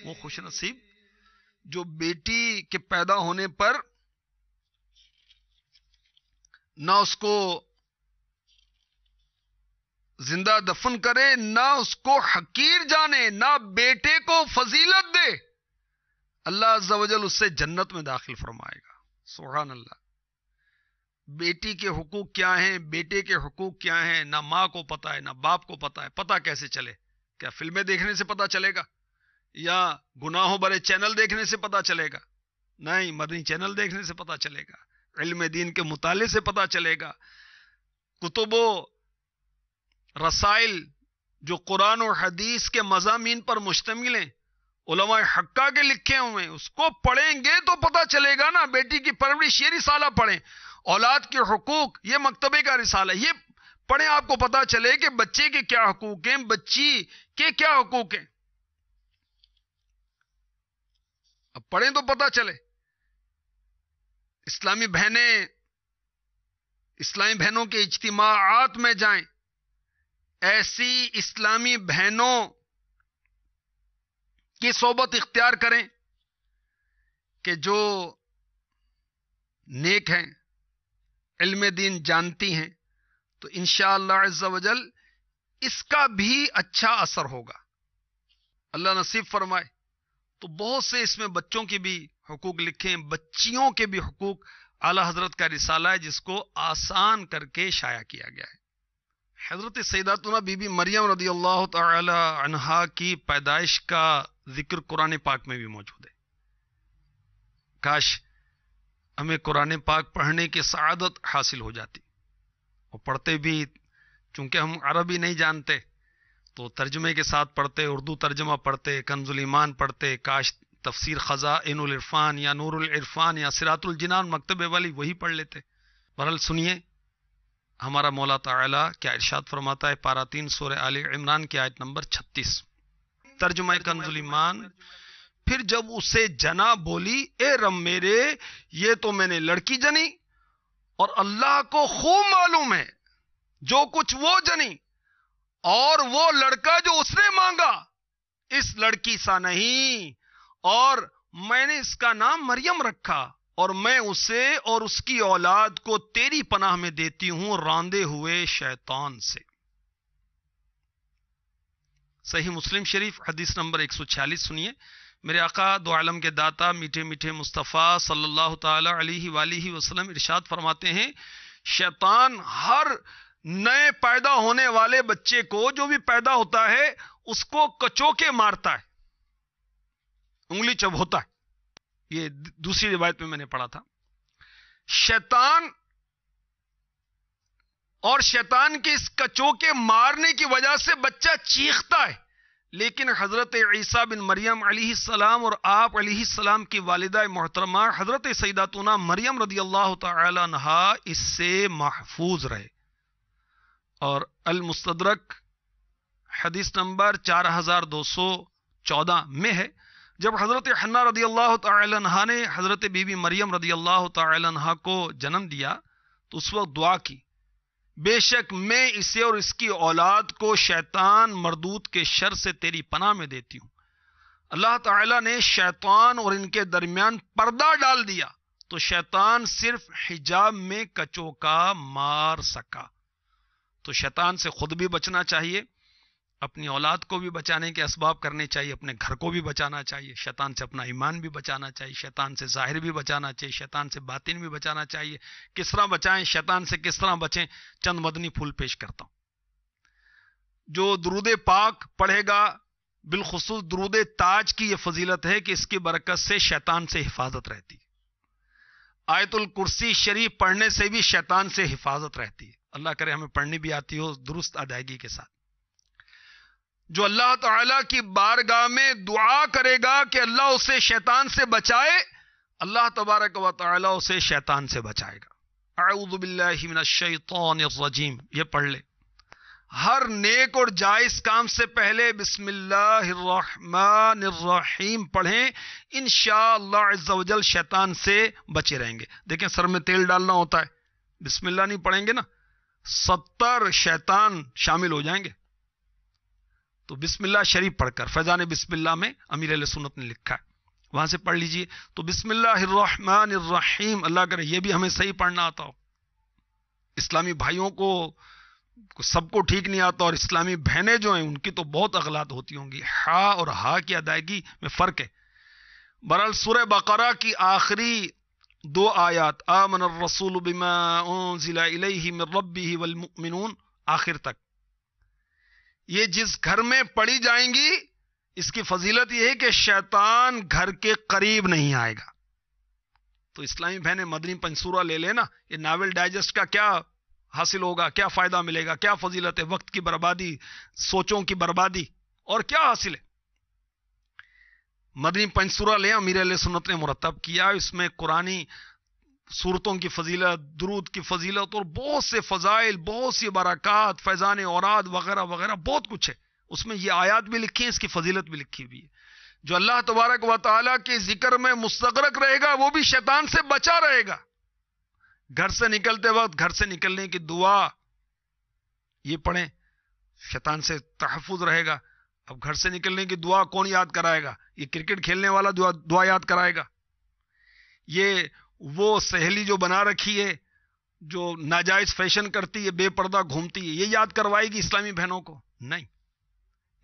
Speaker 3: وہ خوش نصیب جو بیٹی کے پیدا ہونے پر نہ اس کو زندہ دفن کرے، نہ اس کو حقیر جانے، نہ بیٹے کو فضیلت دے، اللہ عز و جل اس سے جنت میں داخل فرمائے گا. سبحان اللہ. بیٹی کے حقوق کیا ہیں، بیٹے کے حقوق کیا ہیں، نہ ماں کو پتا ہے نہ باپ کو پتا ہے. پتا کیسے چلے؟ کیا فلمیں دیکھنے سے پتا چلے گا یا گناہوں بھرے چینل دیکھنے سے پتا چلے گا؟ نہیں، مدنی چینل دیکھنے سے پتا چلے گا، علم دین کے مطالعے سے پتا چلے گا. کتب و رسائل جو قرآن و حدیث کے مضامین پر مشتمل ہیں، علماء حقہ کے لکھے ہوئے ہیں، اس کو پڑھیں گے تو پتا چلے گا نا. بیٹی کی پرورش یہ رسالہ پڑھیں، اولاد کے حقوق یہ مکتبے کا رسالہ، یہ پڑھیں، آپ کو پتا چلے کہ بچے کے کیا حقوق ہیں، بچی کے کیا حقوق ہیں. اب پڑھیں تو پتا چلے. اسلامی بہنوں کے اجتماعات میں جائیں، ایسی اسلامی بہنوں کی صحبت اختیار کریں کہ جو نیک ہیں، علم دین جانتی ہیں، تو انشاءاللہ عز و جل اس کا بھی اچھا اثر ہوگا. اللہ نصیب فرمائے. تو بہت سے اس میں بچوں کے بھی حقوق لکھے ہیں، بچیوں کے بھی حقوق. اعلی حضرت کا رسالہ ہے جس کو آسان کر کے شائع کیا گیا ہے. حضرت سیداتنا بی بی مریم رضی اللہ تعالی عنہا کی پیدائش کا ذکر قرآن پاک میں بھی موجود ہے. کاش ہمیں قرآن پاک پڑھنے کی سعادت حاصل ہو جاتی، اور پڑھتے بھی چونکہ ہم عربی نہیں جانتے تو ترجمے کے ساتھ پڑھتے، اردو ترجمہ پڑھتے، کنز الایمان پڑھتے. کاش تفسیر خزائن العرفان یا نور العرفان یا صراط الجنان مکتبے والی وہی پڑھ لیتے. بہرحال سنیے ہمارا مولا تعالی کیا ارشاد فرماتا ہے. پارہ 3 سورہ آل عمران کی آیت نمبر 36، ترجمہ کنز الایمان. پھر جب اسے جنا بولی، اے رب میرے، یہ تو میں نے لڑکی جنی اور اللہ کو خوب معلوم ہے جو کچھ وہ جنی اور وہ لڑکا جو اس نے مانگا اس لڑکی سا نہیں، اور میں نے اس کا نام مریم رکھا، اور میں اسے اور اس کی اولاد کو تیری پناہ میں دیتی ہوں راندے ہوئے شیطان سے۔ صحیح مسلم شریف حدیث نمبر 146 سنیے۔ میرے آقا دو عالم کے داتا میٹھے میٹھے مصطفیٰ صلی اللہ تعالی علیہ وآلہ وسلم ارشاد فرماتے ہیں، شیطان ہر نئے پیدا ہونے والے بچے کو، جو بھی پیدا ہوتا ہے، اس کو کچوکے مارتا ہے، انگلی چبھوتا ہے۔ یہ دوسری روایت میں نے پڑھا تھا۔ شیطان اور شیطان کے اس کچوکے مارنے کی وجہ سے بچہ چیختا ہے، لیکن حضرت عیسیٰ بن مریم علیہ السلام اور آپ علیہ السلام کی والدہ محترمہ حضرت سیداتنا مریم رضی اللہ تعالی عنہا اس سے محفوظ رہے۔ اور المستدرک حدیث نمبر 4214 میں ہے، جب حضرت حنا رضی اللہ تعالی عنہا نے حضرت بی بی مریم رضی اللہ تعالی عنہا کو جنم دیا تو اس وقت دعا کی، بے شک میں اسے اور اس کی اولاد کو شیطان مردود کے شر سے تیری پناہ میں دیتی ہوں۔ اللہ تعالیٰ نے شیطان اور ان کے درمیان پردہ ڈال دیا تو شیطان صرف حجاب میں کچوکا مار سکا۔ تو شیطان سے خود بھی بچنا چاہیے، اپنی اولاد کو بھی بچانے کے اسباب کرنے چاہیے، اپنے گھر کو بھی بچانا چاہیے، شیطان سے اپنا ایمان بھی بچانا چاہیے، شیطان سے ظاہر بھی بچانا چاہیے، شیطان سے باطن بھی بچانا چاہیے۔ کس طرح بچائیں، شیطان سے کس طرح بچیں، چند مدنی پھول پیش کرتا ہوں۔ جو درود پاک پڑھے گا، بالخصوص درود تاج کی یہ فضیلت ہے کہ اس کی برکت سے شیطان سے حفاظت رہتی ہے۔ آیت الکرسی شریف پڑھنے سے بھی شیطان سے حفاظت رہتی ہے۔ اللہ کرے ہمیں پڑھنی بھی آتی ہو درست ادائیگی کے ساتھ۔ جو اللہ تعالیٰ کی بارگاہ میں دعا کرے گا کہ اللہ اسے شیطان سے بچائے، اللہ تبارک و تعالیٰ اسے شیطان سے بچائے گا۔ اعوذ باللہ من الشیطان الرجیم، یہ پڑھ لے۔ ہر نیک اور جائز کام سے پہلے بسم اللہ الرحمن الرحیم پڑھیں، انشاءاللہ عز و جل شیطان سے بچے رہیں گے۔ دیکھیں سر میں تیل ڈالنا ہوتا ہے، بسم اللہ نہیں پڑھیں گے نا 70 شیطان شامل ہو جائیں گے۔ تو بسم اللہ شریف پڑھ کر، فیضان بسم اللہ میں امیر اہل سنت نے لکھا ہے، وہاں سے پڑھ لیجئے۔ تو بسم اللہ الرحمن الرحیم، اللہ کرے یہ بھی ہمیں صحیح پڑھنا آتا ہو۔ اسلامی بھائیوں کو سب کو ٹھیک نہیں آتا، اور اسلامی بہنیں جو ہیں ان کی تو بہت اغلاط ہوتی ہوں گی، ہا اور ہا کی ادائیگی میں فرق ہے۔ بہرحال سورہ بقرہ کی آخری 2 آیات، آمن الرسول بما انزل الیہ من ربہ والمؤمنون، آخر تک یہ جس گھر میں پڑھی جائیں گی، اس کی فضیلت یہ ہے کہ شیطان گھر کے قریب نہیں آئے گا۔ تو اسلامی بہنیں مدنی پنسورہ لے لینا، یہ ناول ڈائجسٹ کا کیا حاصل ہوگا، کیا فائدہ ملے گا، کیا فضیلت ہے، وقت کی بربادی، سوچوں کی بربادی، اور کیا حاصل ہے۔ مدنی پنسورہ لیں، امیر علیہ سنت نے مرتب کیا، اس میں قرآنی سورتوں کی فضیلت، درود کی فضیلت اور بہت سے فضائل، بہت سی برکات، فیضان اوراد وغیرہ وغیرہ بہت کچھ ہے۔ اس میں یہ آیات بھی لکھی ہیں، اس کی فضیلت بھی لکھی ہوئی ہے۔ جو اللہ تبارک و تعالیٰ کے ذکر میں مستغرق رہے گا وہ بھی شیطان سے بچا رہے گا۔ گھر سے نکلتے وقت گھر سے نکلنے کی دعا یہ پڑھیں، شیطان سے تحفظ رہے گا۔ اب گھر سے نکلنے کی دعا کون یاد کرائے گا؟ یہ کرکٹ کھیلنے والا دعا یاد کرائے گا؟ یہ وہ سہیلی جو بنا رکھی ہے، جو ناجائز فیشن کرتی ہے، بے پردہ گھومتی ہے، یہ یاد کروائے گی اسلامی بہنوں کو؟ نہیں،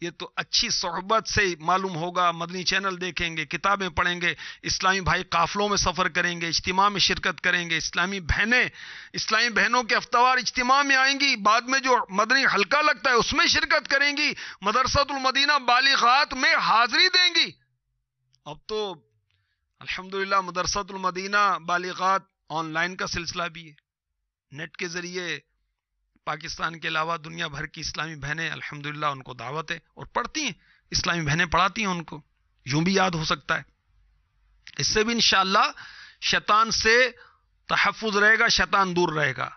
Speaker 3: یہ تو اچھی صحبت سے معلوم ہوگا، مدنی چینل دیکھیں گے، کتابیں پڑھیں گے، اسلامی بھائی قافلوں میں سفر کریں گے، اجتماع میں شرکت کریں گے، اسلامی بہنوں کے ہفتہ اجتماع میں آئیں گی، بعد میں جو مدنی حلقہ لگتا ہے اس میں شرکت کریں گی، مدرسۃ المدینہ بالغات میں حاضری دیں گی۔ اب تو الحمدللہ مدرسۃ المدینہ بالغات آن لائن کا سلسلہ بھی ہے، نیٹ کے ذریعے پاکستان کے علاوہ دنیا بھر کی اسلامی بہنیں الحمدللہ ان کو دعوت ہے اور پڑھتی ہیں، اسلامی بہنیں پڑھاتی ہیں ان کو، یوں بھی یاد ہو سکتا ہے۔ اس سے بھی انشاءاللہ شیطان سے تحفظ رہے گا، شیطان دور رہے گا۔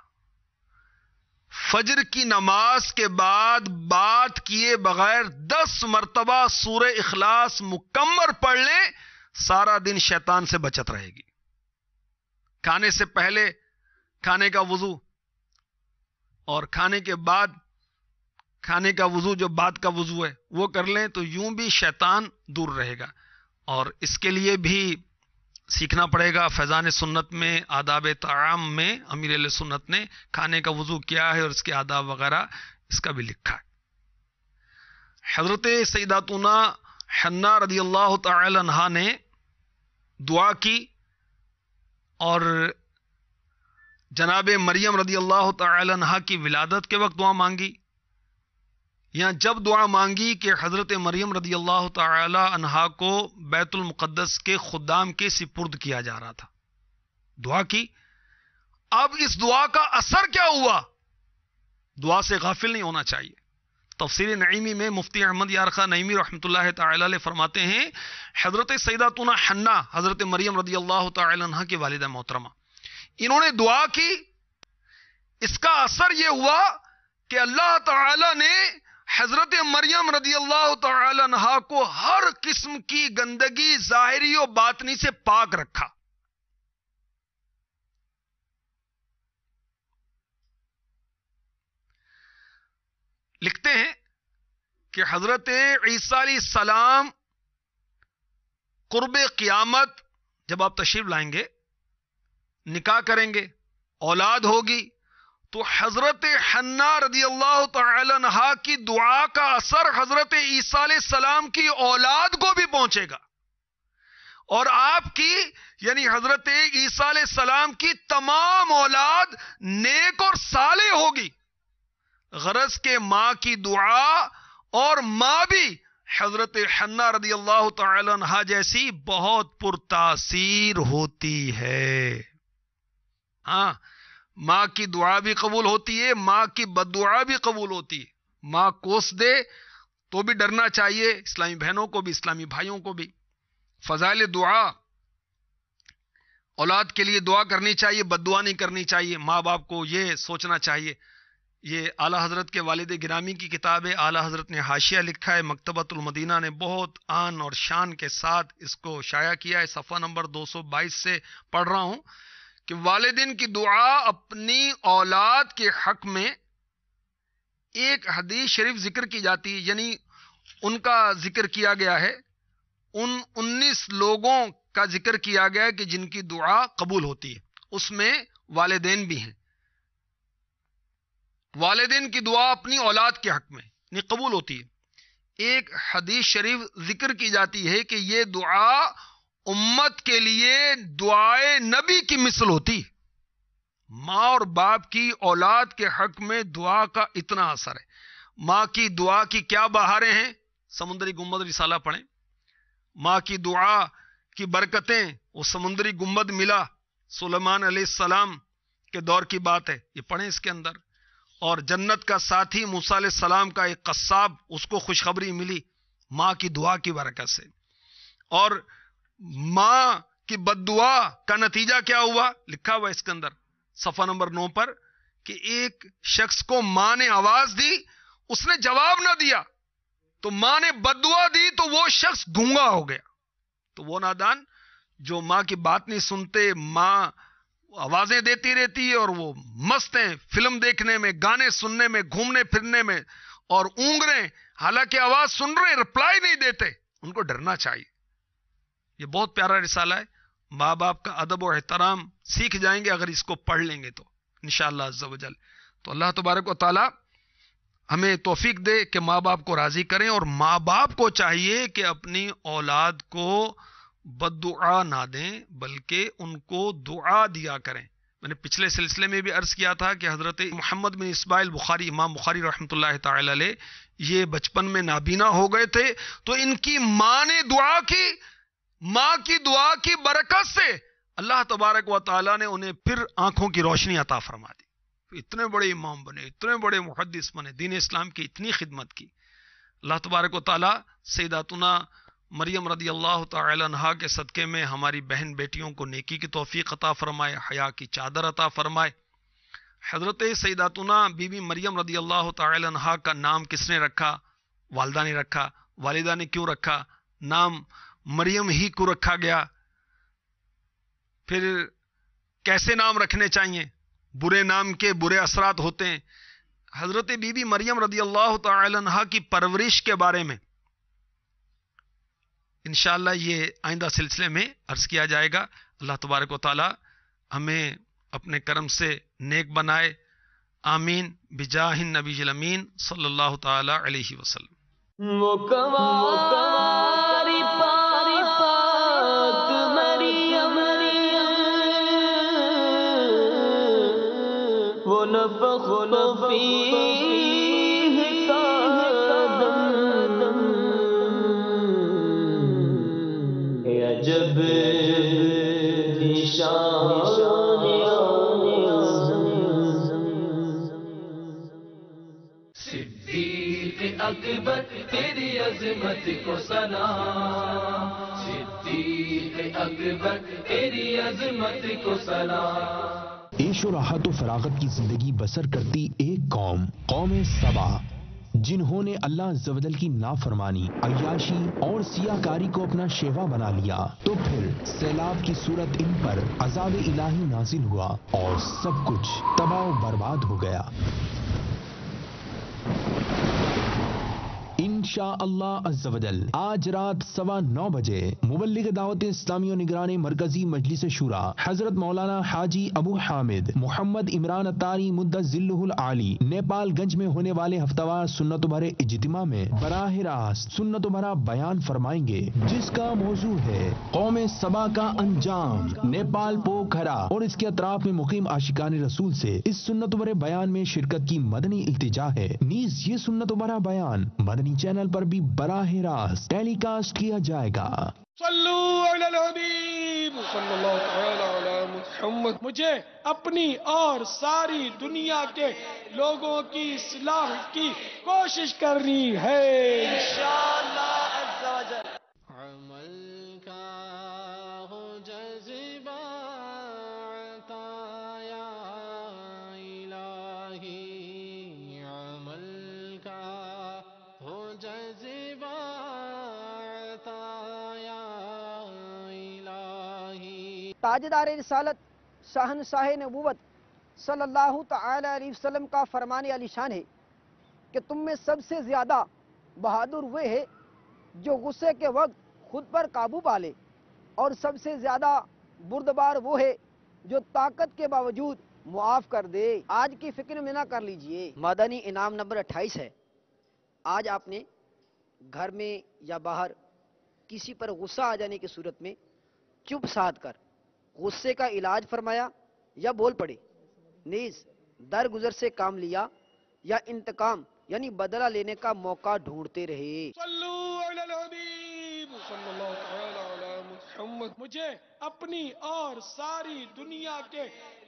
Speaker 3: فجر کی نماز کے بعد بات کیے بغیر 10 مرتبہ سورہ اخلاص مکمل پڑھ لیں، سارا دن شیطان سے بچت رہے گی۔ کھانے سے پہلے کھانے کا وضو اور کھانے کے بعد کھانے کا وضو جو بعد کا وضو ہے وہ کر لیں تو یوں بھی شیطان دور رہے گا. اور اس کے لیے بھی سیکھنا پڑے گا. فیضان سنت میں آداب طعام میں امیر اہل سنت نے کھانے کا وضو کیا ہے اور اس کے آداب وغیرہ اس کا بھی لکھا ہے. حضرت سیداتنا حنا رضی اللہ تعالی عنہا نے دعا کی اور جناب مریم رضی اللہ تعالی عنہا کی ولادت کے وقت دعا مانگی، یا جب دعا مانگی کہ حضرت مریم رضی اللہ تعالی عنہا کو بیت المقدس کے خدام کے سپرد کیا جا رہا تھا، دعا کی. اب اس دعا کا اثر کیا ہوا؟ دعا سے غافل نہیں ہونا چاہیے. تفسیر نعیمی میں مفتی احمد یارخا نعیمی رحمۃ اللہ تعالی علیہ فرماتے ہیں حضرت سیداتنا حنا حضرت مریم رضی اللہ تعالی عنہا کی والدہ محترمہ، انہوں نے دعا کی، اس کا اثر یہ ہوا کہ اللہ تعالی نے حضرت مریم رضی اللہ تعالی عنہا کو ہر قسم کی گندگی ظاہری و باطنی سے پاک رکھا. لکھتے ہیں کہ حضرت عیسیٰ علیہ السلام قرب قیامت جب آپ تشریف لائیں گے، نکاح کریں گے، اولاد ہوگی، تو حضرت حنا رضی اللہ تعالی عنہا کی دعا کا اثر حضرت عیسیٰ علیہ السلام کی اولاد کو بھی پہنچے گا، اور آپ کی یعنی حضرت عیسیٰ علیہ السلام کی تمام اولاد نیک اور صالح ہوگی. غرض کے ماں کی دعا اور ماں بھی حضرت حنا رضی اللہ تعالی عنہا جیسی بہت پرتاثیر ہوتی ہے. ہاں، ماں کی دعا بھی قبول ہوتی ہے، ماں کی بد دعا بھی قبول ہوتی ہے. ماں کوس دے تو بھی ڈرنا چاہیے، اسلامی بہنوں کو بھی اسلامی بھائیوں کو بھی. فضائل دعا، اولاد کے لیے دعا کرنی چاہیے، بد دعا نہیں کرنی چاہیے. ماں باپ کو یہ سوچنا چاہیے. یہ اعلیٰ حضرت کے والد گرامی کی کتاب ہے، اعلیٰ حضرت نے حاشیہ لکھا ہے، مکتبۃ المدینہ نے بہت آن اور شان کے ساتھ اس کو شائع کیا ہے. صفحہ نمبر 222 سے پڑھ رہا ہوں کہ والدین کی دعا اپنی اولاد کے حق میں ایک حدیث شریف ذکر کی جاتی ہے، یعنی ان کا ذکر کیا گیا ہے، ان 19 لوگوں کا ذکر کیا گیا ہے کہ جن کی دعا قبول ہوتی ہے، اس میں والدین بھی ہیں. والدین کی دعا اپنی اولاد کے حق میں نہیں قبول ہوتی ہے. ایک حدیث شریف ذکر کی جاتی ہے کہ یہ دعا امت کے لیے دعائے نبی کی مثل ہوتی. ماں اور باپ کی اولاد کے حق میں دعا کا اتنا اثر ہے. ماں کی دعا کی کیا بہاریں ہیں؟ سمندری گنبد رسالہ پڑھیں. ماں کی دعا کی برکتیں، وہ سمندری گنبد ملا سلیمان علیہ السلام کے دور کی بات ہے، یہ پڑھیں اس کے اندر. اور جنت کا ساتھی موسیٰ علیہ السلام کا ایک قصاب، اس کو خوشخبری ملی ماں کی دعا کی برکت سے. اور ماں کی بد دعا کا نتیجہ کیا ہوا؟ لکھا ہوا اس کے اندر صفحہ نمبر 9 پر کہ ایک شخص کو ماں نے آواز دی، اس نے جواب نہ دیا، تو ماں نے بد دعا دی تو وہ شخص گونگا ہو گیا. تو وہ نادان جو ماں کی بات نہیں سنتے، ماں آوازیں دیتی رہتی ہے اور وہ مست ہیں فلم دیکھنے میں، گانے سننے میں، گھومنے پھرنے میں، اور اونگ رہے ہیں، حالانکہ آواز سن رہے ہیں، رپلائی نہیں دیتے. ان کو ڈرنا چاہیے. یہ بہت پیارا رسالہ ہے. ماں باپ کا ادب و احترام سیکھ جائیں گے اگر اس کو پڑھ لیں گے تو انشاءاللہ عز و جل. تو اللہ تبارک و تعالی ہمیں توفیق دے کہ ماں باپ کو راضی کریں، اور ماں باپ کو چاہیے کہ اپنی اولاد کو بد دعا نہ دیں بلکہ ان کو دعا دیا کریں. میں نے پچھلے سلسلے میں بھی عرض کیا تھا کہ حضرت محمد بن اسماعیل بخاری، امام بخاری رحمۃ اللہ تعالی علیہ، یہ بچپن میں نابینا ہو گئے تھے، تو ان کی ماں نے دعا کی، ماں کی دعا کی برکت سے اللہ تبارک و تعالی نے انہیں پھر آنکھوں کی روشنی عطا فرما دی. اتنے بڑے امام بنے، اتنے بڑے محدث بنے، دین اسلام کی اتنی خدمت کی. اللہ تبارک و تعالی سیداتنا مریم رضی اللہ تعالی عنہا کے صدقے میں ہماری بہن بیٹیوں کو نیکی کی توفیق عطا فرمائے، حیا کی چادر عطا فرمائے. حضرت سیداتنا بی بی مریم رضی اللہ تعالی عنہا کا نام کس نے رکھا؟ والدہ نے رکھا. والدہ نے کیوں رکھا؟ نام مریم ہی کو رکھا گیا. پھر کیسے نام رکھنے چاہیے؟ برے نام کے برے اثرات ہوتے ہیں. حضرت بی بی مریم رضی اللہ تعالی عنہا کی پرورش کے بارے میں انشاءاللہ یہ آئندہ سلسلے میں عرض کیا جائے گا. اللہ تبارک و تعالی ہمیں اپنے کرم سے نیک بنائے. آمین بجاہ النبی الامین صلی اللہ تعالی علیہ وسلم.
Speaker 6: وہ کنواری پاک مریم، وہ نفخ فیہ کادم، عجب صدیق اکبر تیری عظمت کو سلام، صدیق اکبر تیری عظمت کو سلام.
Speaker 1: عیش و راحت و فراغت کی زندگی بسر کرتی ایک قوم سبا، جنہوں نے اللہ عز و جل کی نافرمانی، عیاشی اور سیاہکاری کو اپنا شیوا بنا لیا، تو پھر سیلاب کی صورت ان پر عذاب الہی نازل ہوا اور سب کچھ تباہ و برباد ہو گیا. انشاءاللہ عز و جل آج رات 9:15 بجے مبلغ دعوت اسلامی و نگران مرکزی مجلس شورا حضرت مولانا حاجی ابو حامد محمد عمران اتاری مدت ذلہ العالی نیپال گنج میں ہونے والے ہفتہ وار سنت بھرے اجتماع میں براہ راست سنت بھرا بیان فرمائیں گے، جس کا موضوع ہے قوم سبا کا انجام. نیپال پوکھرا اور اس کے اطراف میں مقیم عاشقان رسول سے اس سنت بھرے بیان میں شرکت کی مدنی التجا ہے. نیز یہ سنت بھرا بیان مدنی چینل پر بھی براہ راست ٹیلی کاسٹ کیا جائے گا.
Speaker 5: صلو علی الحبیب صلی اللہ تعالی علی محمد. مجھے اپنی اور ساری دنیا کے لوگوں کی اصلاح کی کوشش کرنی ہے انشاءاللہ عز و جل.
Speaker 2: عمل کا ہو جذبہ عطا یا الہی، عمل کا ہو جذبہ عطا یا الہی.
Speaker 7: تاجدار رسالت شاہنشاہ نبوت صلی اللہ تعالی علیہ وسلم کا فرمان علی شان ہے کہ تم میں سب سے زیادہ بہادر وہ ہے جو غصے کے وقت خود پر قابو پالے، اور سب سے زیادہ بردبار وہ ہے جو طاقت کے باوجود معاف کر دے. آج کی فکر میں نہ کر لیجئے. مدنی انعام نمبر 28 ہے. آج آپ نے گھر میں یا باہر کسی پر غصہ آ جانے کی صورت میں چپ سادھ کر غصے کا علاج فرمایا یا بول پڑے، نیز درگزر سے کام لیا یا انتقام یعنی بدلہ لینے کا موقع ڈھونڈتے رہے.
Speaker 5: صلو علی الحبیب صلی اللہ تعالی علی محمد. مجھے اپنی اور ساری دنیا کے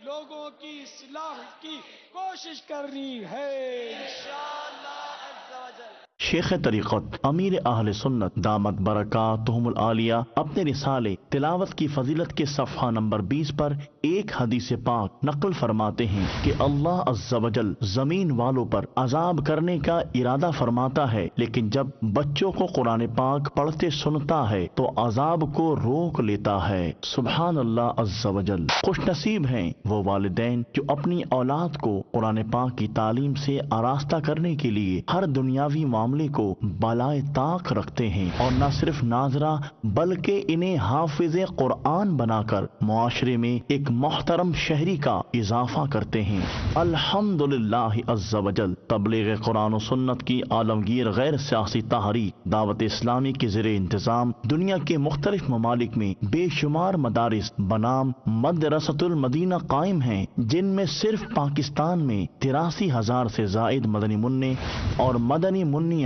Speaker 5: لوگوں کی اصلاح کی کوشش کرنی ہے انشاءاللہ عز و جل.
Speaker 8: شیخ طریقت امیر اہل سنت دامت برکاتہم العالیہ اپنے رسالے تلاوت کی فضیلت کے صفحہ نمبر 20 پر ایک حدیث پاک نقل فرماتے ہیں کہ اللہ عز و جل زمین والوں پر عذاب کرنے کا ارادہ فرماتا ہے، لیکن جب بچوں کو قرآن پاک پڑھتے سنتا ہے تو عذاب کو روک لیتا ہے. سبحان اللہ عز و جل. خوش نصیب ہیں وہ والدین جو اپنی اولاد کو قرآن پاک کی تعلیم سے آراستہ کرنے کے لیے ہر دنیاوی معاملے کو بالائے طاق رکھتے ہیں، اور نہ صرف ناظرہ بلکہ انہیں حافظ قرآن بنا کر معاشرے میں ایک محترم شہری کا اضافہ کرتے ہیں. الحمدللہ عز و جل. تبلیغ قرآن و سنت کی عالمگیر غیر سیاسی تحریک دعوت اسلامی کے زیر انتظام دنیا کے مختلف ممالک میں بے شمار مدارس بنام مدرسۃ المدینہ قائم ہیں، جن میں صرف پاکستان میں 83,000 سے زائد مدنی منع اور مدنی منیاں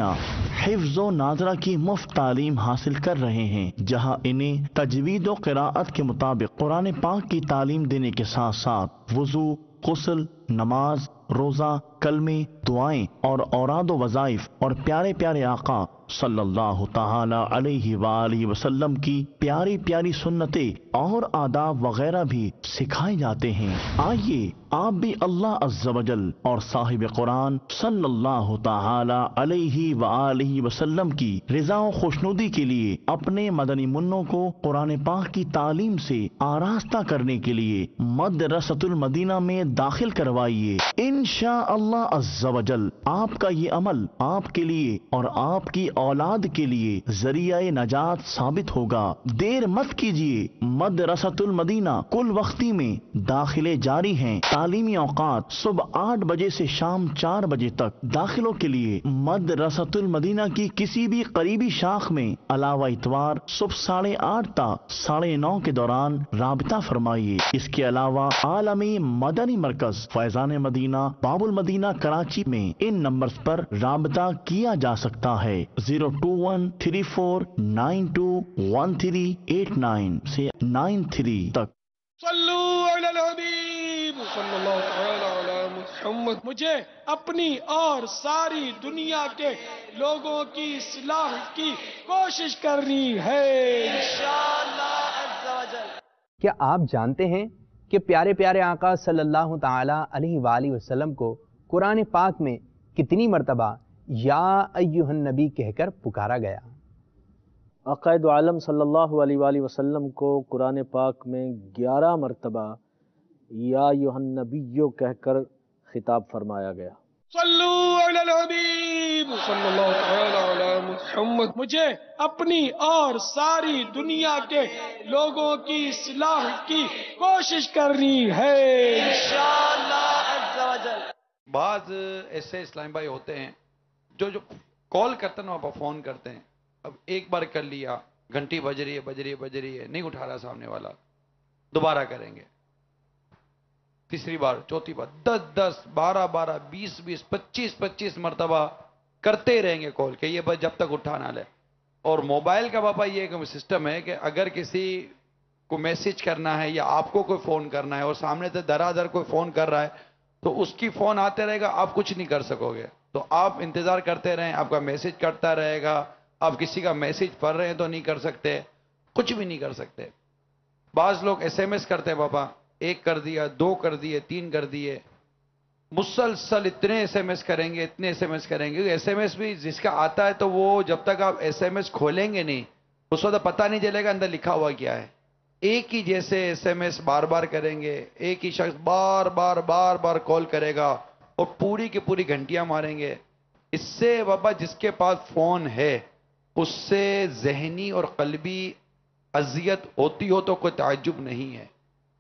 Speaker 8: حفظ و ناظرہ کی مفت تعلیم حاصل کر رہے ہیں، جہاں انہیں تجوید و قراءت کے مطابق قرآن پاک کی تعلیم دینے کے ساتھ ساتھ وضو، غسل، نماز، روزہ، کلمے، دعائیں اور اوراد و وظائف اور پیارے پیارے آقا صلی اللہ تعالی علیہ وآلہ وسلم کی پیاری پیاری سنتیں اور آداب وغیرہ بھی سکھائے جاتے ہیں۔ آئیے آپ بھی اللہ عز و جل اور صاحب قرآن صلی اللہ تعالی علیہ وآلہ وسلم کی رضا و خوشنودی کے لیے اپنے مدنی منوں کو قرآن پاک کی تعلیم سے آراستہ کرنے کے لیے مدرسۃ المدینہ میں داخل کروائیے۔ انشاءاللہ عز و جل آپ کا یہ عمل آپ کے لیے اور آپ کی اولاد کے لیے ذریعہ نجات ثابت ہوگا۔ دیر مت کیجیے، مدرسۃ المدینہ کل وقتی میں داخلے جاری ہیں۔ تعلیمی اوقات صبح 8 بجے سے شام 4 بجے تک۔ داخلوں کے لیے مدرسۃ المدینہ کی کسی بھی قریبی شاخ میں علاوہ اتوار صبح 8:30 تا 9:30 کے دوران رابطہ فرمائیے۔ اس کے علاوہ عالمی مدنی مرکز فیضان مدینہ باب المدینہ کراچی میں ان نمبرز پر رابطہ کیا جا سکتا ہے 02134921389 سے 93 تک۔
Speaker 5: صلو علی الحبیب صلی اللہ تعالی علی محمد۔ مجھے اپنی اور ساری دنیا کے لوگوں کی اصلاح کی کوشش کرنی ہے انشاءاللہ عز و جل۔
Speaker 4: کیا آپ جانتے ہیں کہ پیارے پیارے آقا صلی اللہ تعالی علیہ وآلہ وسلم کو قرآن پاک میں کتنی مرتبہ یا ایھا النبی کہہ کر پکارا گیا؟
Speaker 9: عقائد عالم صلی اللہ علیہ وآلہ وسلم کو قرآن پاک میں 11 مرتبہ یا ایھا النبی کہہ کر خطاب فرمایا گیا۔
Speaker 5: صلو علی الحبیب صلی اللہ تعالی علی محمد۔ مجھے اپنی اور ساری دنیا کے لوگوں کی اصلاح کی کوشش کرنی ہے انشاءاللہ عز و جل۔
Speaker 10: بعض ایسے اسلام بھائی ہوتے ہیں جو کال کرتے ہیں وہاں فون کرتے ہیں، اب ایک بار کر لیا، گھنٹی بج رہی ہے نہیں اٹھا رہا سامنے والا، دوبارہ کریں گے، تیسری بار، چوتھی بار، 10 12 20 25 مرتبہ کرتے رہیں گے کال کہ یہ بس جب تک اٹھا نہ لے۔ اور موبائل کا بابا یہ ایک سسٹم ہے کہ اگر کسی کو میسج کرنا ہے یا آپ کو کوئی فون کرنا ہے اور سامنے سے درادر کوئی فون کر رہا ہے تو اس کی فون آتے رہے گا، آپ کچھ نہیں کر سکو گے۔ تو آپ انتظار کرتے رہیں، آپ کا میسج کرتا رہے گا، آپ کسی کا میسج پڑھ رہے ہیں تو نہیں کر سکتے، کچھ بھی نہیں کر سکتے۔ بعض لوگ SMS کرتے ہیں بابا، 1 کر دیا، 2 کر دیے، 3 کر دیے، مسلسل اتنے SMS کریں گے، اتنے SMS کریں گے۔ SMS بھی جس کا آتا ہے تو وہ جب تک آپ SMS کھولیں گے نہیں اس وقت پتہ نہیں چلے گا اندر لکھا ہوا کیا ہے۔ ایک ہی جیسے SMS بار بار کریں گے، ایک ہی شخص بار بار کال کرے گا اور پوری کی پوری گھنٹیاں ماریں گے۔ اس سے بابا جس کے پاس فون ہے اس سے ذہنی اور قلبی اذیت ہوتی ہو تو کوئی تعجب نہیں ہے۔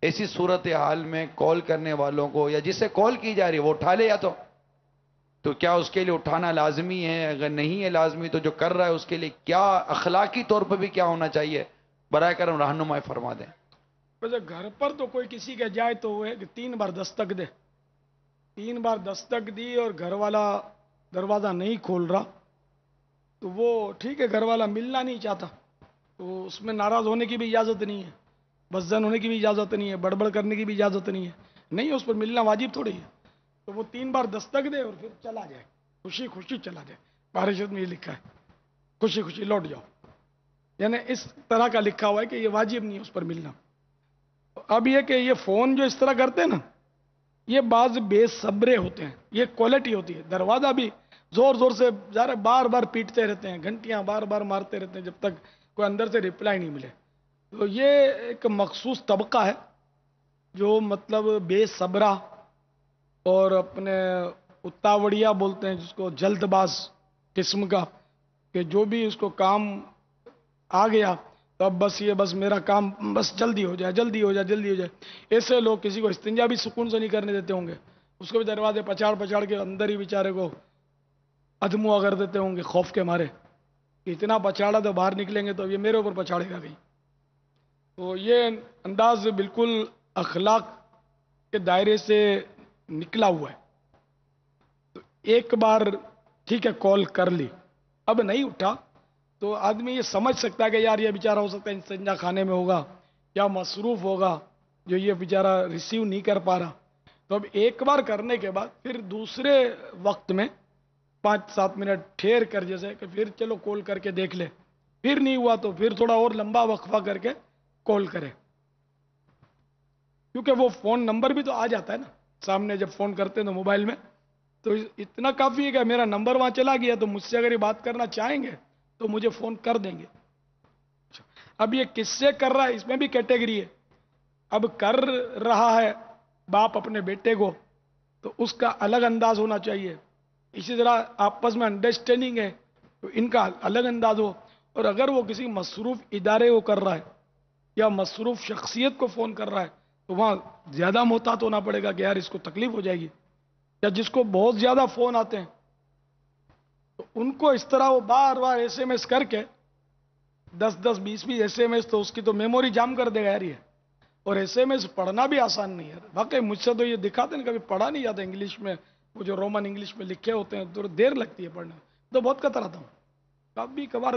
Speaker 10: ایسی صورتحال میں کال کرنے والوں کو یا جسے کال کی جا رہی ہے وہ اٹھا لے، یا تو کیا اس کے لیے اٹھانا لازمی ہے؟ اگر نہیں ہے لازمی تو جو کر رہا ہے اس کے لیے کیا اخلاقی طور پر بھی کیا ہونا چاہیے؟ برائے کرم رہنمائی فرما دیں۔
Speaker 5: ویسے گھر پر تو کوئی کسی کے جائے تو وہ ہے کہ 3 بار دستک دے، 3 بار دستک دی اور گھر والا دروازہ نہیں کھول رہا تو وہ ٹھیک ہے، گھر والا ملنا نہیں چاہتا تو اس میں ناراض ہونے کی بھی اجازت نہیں ہے، بزن ہونے کی بھی اجازت نہیں ہے، بڑبڑ کرنے کی بھی اجازت نہیں ہے، نہیں اس پر ملنا واجب تھوڑی ہے۔ تو وہ 3 بار دستک دے اور پھر چلا جائے، خوشی خوشی چلا جائے۔ پارشد میں یہ لکھا ہے خوشی خوشی لوٹ جاؤ، یعنی اس طرح کا لکھا ہوا ہے کہ یہ واجب نہیں ہے اس پر ملنا۔ اب یہ کہ یہ فون جو اس طرح کرتے ہیں نا، یہ بعض بے صبرے ہوتے ہیں، یہ کوالٹی ہوتی ہے۔ دروازہ بھی زور سے بار بار پیٹتے رہتے ہیں، گھنٹیاں بار بار مارتے رہتے ہیں جب تک کوئی اندر سے رپلائی نہیں ملے۔ تو یہ ایک مخصوص طبقہ ہے جو مطلب بے صبرہ اور اپنے اتاوڑیا بولتے ہیں جس کو، جلد باز قسم کا، کہ جو بھی اس کو کام آ گیا تو اب بس میرا کام بس جلدی ہو جائے۔ ایسے لوگ کسی کو استنجا بھی سکون سے نہیں کرنے دیتے ہوں گے، اس کو بھی دروازے پچاڑ کے اندر ہی بیچارے کو ادموا کر دیتے ہوں گے خوف کے مارے کہ اتنا پچاڑا تو باہر نکلیں گے تو یہ میرے اوپر پچاڑے گا کہیں۔ تو یہ انداز بالکل اخلاق کے دائرے سے نکلا ہوا ہے۔ تو ایک بار ٹھیک ہے کال کر لی، اب نہیں اٹھا تو آدمی یہ سمجھ سکتا ہے کہ یار یہ بیچارہ ہو سکتا ہے استنجا خانے میں ہوگا یا مصروف ہوگا جو یہ بیچارہ ریسیو نہیں کر پا رہا۔ تو اب ایک بار کرنے کے بعد پھر دوسرے وقت میں 5-7 منٹ ٹھہر کر جیسے کہ پھر چلو کال کر کے دیکھ لے، پھر نہیں ہوا تو پھر تھوڑا اور لمبا وقفہ کر کے کال کرے، کیونکہ وہ فون نمبر بھی تو آ جاتا ہے نا سامنے جب فون کرتے ہیں تو موبائل میں، تو اتنا کافی ہے کہ میرا نمبر وہاں چلا گیا تو مجھ سے اگر یہ بات کرنا چاہیں گے تو مجھے فون کر دیں گے۔ اب یہ کس سے کر رہا ہے اس میں بھی کیٹیگری ہے، اب کر رہا ہے باپ اپنے بیٹے کو تو اس کا الگ انداز ہونا چاہیے، اسی طرح آپس میں انڈرسٹینڈنگ ہے تو ان کا الگ انداز ہو، اور اگر وہ کسی مصروف ادارے کو کر رہا ہے یا مصروف شخصیت کو فون کر رہا ہے تو وہاں زیادہ محتاط ہونا پڑے گا کہ یار اس کو تکلیف ہو جائے گی، یا جس کو بہت زیادہ فون آتے ہیں تو ان کو اس طرح وہ بار بار ایس ایم ایس کر کے 10-10 20 ایس ایم ایس تو اس کی تو میموری جام کر دے گا یار یہ، اور ایس ایم ایس پڑھنا بھی آسان نہیں ہے، واقعی مجھ سے تو یہ دکھاتے ہیں کبھی پڑھا نہیں جاتا انگلش میں، وہ جو رومن انگلش میں لکھے ہوتے ہیں تو دیر لگتی ہے پڑھنے میں، تو بہت کتراتا ہوں، کبھی کبھار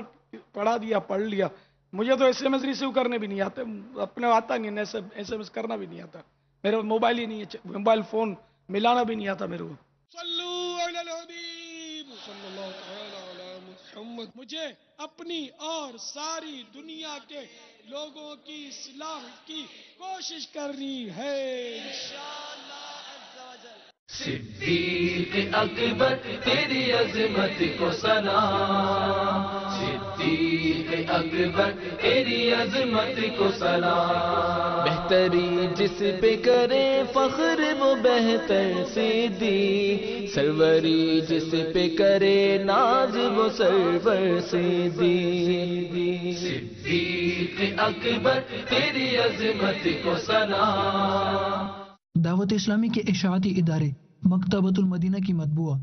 Speaker 5: پڑھا دیا پڑھ لیا، مجھے تو ایس ایم ایس ریسیو کرنے بھی نہیں آتے، اپنے آتا نہیں، ایس ایم ایس کرنا بھی نہیں آتا، میرے موبائل ہی نہیں ہے، موبائل فون ملانا بھی نہیں آتا میرے کو۔
Speaker 11: صلو علی الحبیب صلی اللہ تعالی علی محمد۔ مجھے اپنی اور ساری دنیا کے لوگوں کی اصلاح کی کوشش کرنی ہے انشاءاللہ عز و جل۔
Speaker 6: صدیق اکبر تیری عظمت کو سلام، صدیق اکبر تیری عظمت کو سلام، بہتری جس پہ کرے فخر وہ بہتر سیدی، سروری جس پہ کرے ناز وہ سرور سیدی، صدیق اکبر تیری عظمت کو سلام۔
Speaker 12: دعوت اسلامی کے اشاعتی ادارے مکتبۃ المدینہ کی مطبوعہ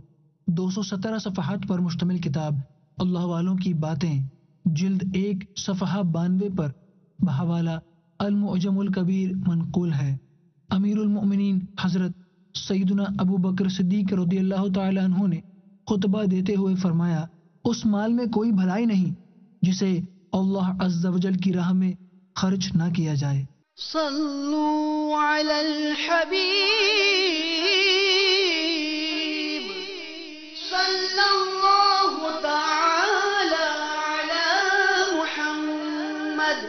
Speaker 12: 217 صفحات پر مشتمل کتاب اللہ والوں کی باتیں جلد 1 صفحہ 92 پر بحوالہ المعجم الکبیر منقول ہے۔ امیر المؤمنین حضرت سیدنا ابو بکر صدیق رضی اللہ تعالی عنہ نے خطبہ دیتے ہوئے فرمایا، اس مال میں کوئی بھلائی نہیں جسے اللہ عز و جل کی راہ میں خرچ نہ کیا جائے۔
Speaker 13: صلوا علی الحبیب صلی اللہ تعالی علی محمد۔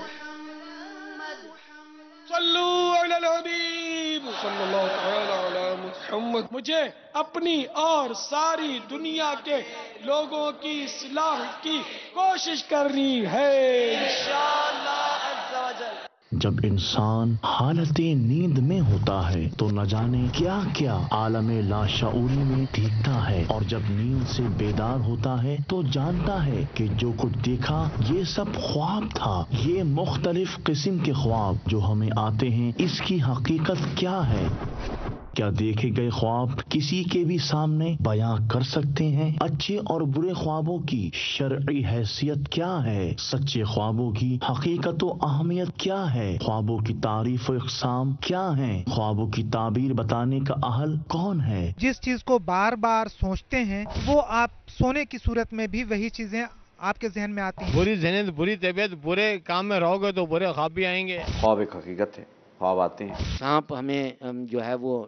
Speaker 5: صلو علی الحبیب صلی اللہ تعالی علی محمد۔ مجھے اپنی اور ساری دنیا کے لوگوں کی اصلاح کی کوشش کرنی ہے انشاءاللہ عز و جل۔
Speaker 8: جب انسان حالت نیند میں ہوتا ہے تو نہ جانے کیا کیا عالم لاشعوری میں دیکھتا ہے، اور جب نیند سے بیدار ہوتا ہے تو جانتا ہے کہ جو کچھ دیکھا یہ سب خواب تھا۔ یہ مختلف قسم کے خواب جو ہمیں آتے ہیں، اس کی حقیقت کیا ہے؟ کیا دیکھے گئے خواب کسی کے بھی سامنے بیان کر سکتے ہیں؟ اچھے اور برے خوابوں کی شرعی حیثیت کیا ہے؟ سچے خوابوں کی حقیقت و اہمیت کیا ہے؟ خوابوں کی تعریف و اقسام کیا ہیں؟ خوابوں کی تعبیر بتانے کا اہل کون ہے؟
Speaker 14: جس چیز کو بار بار سوچتے ہیں وہ آپ سونے کی صورت میں بھی وہی چیزیں آپ کے ذہن میں آتی ہیں۔
Speaker 15: بری ذہنیت، بری طبیعت، برے کام میں رہو گے تو برے خواب بھی آئیں گے۔
Speaker 16: خواب ایک حقیقت ہے، خواب آتے ہیں۔
Speaker 17: سانپ ہمیں جو ہے وہ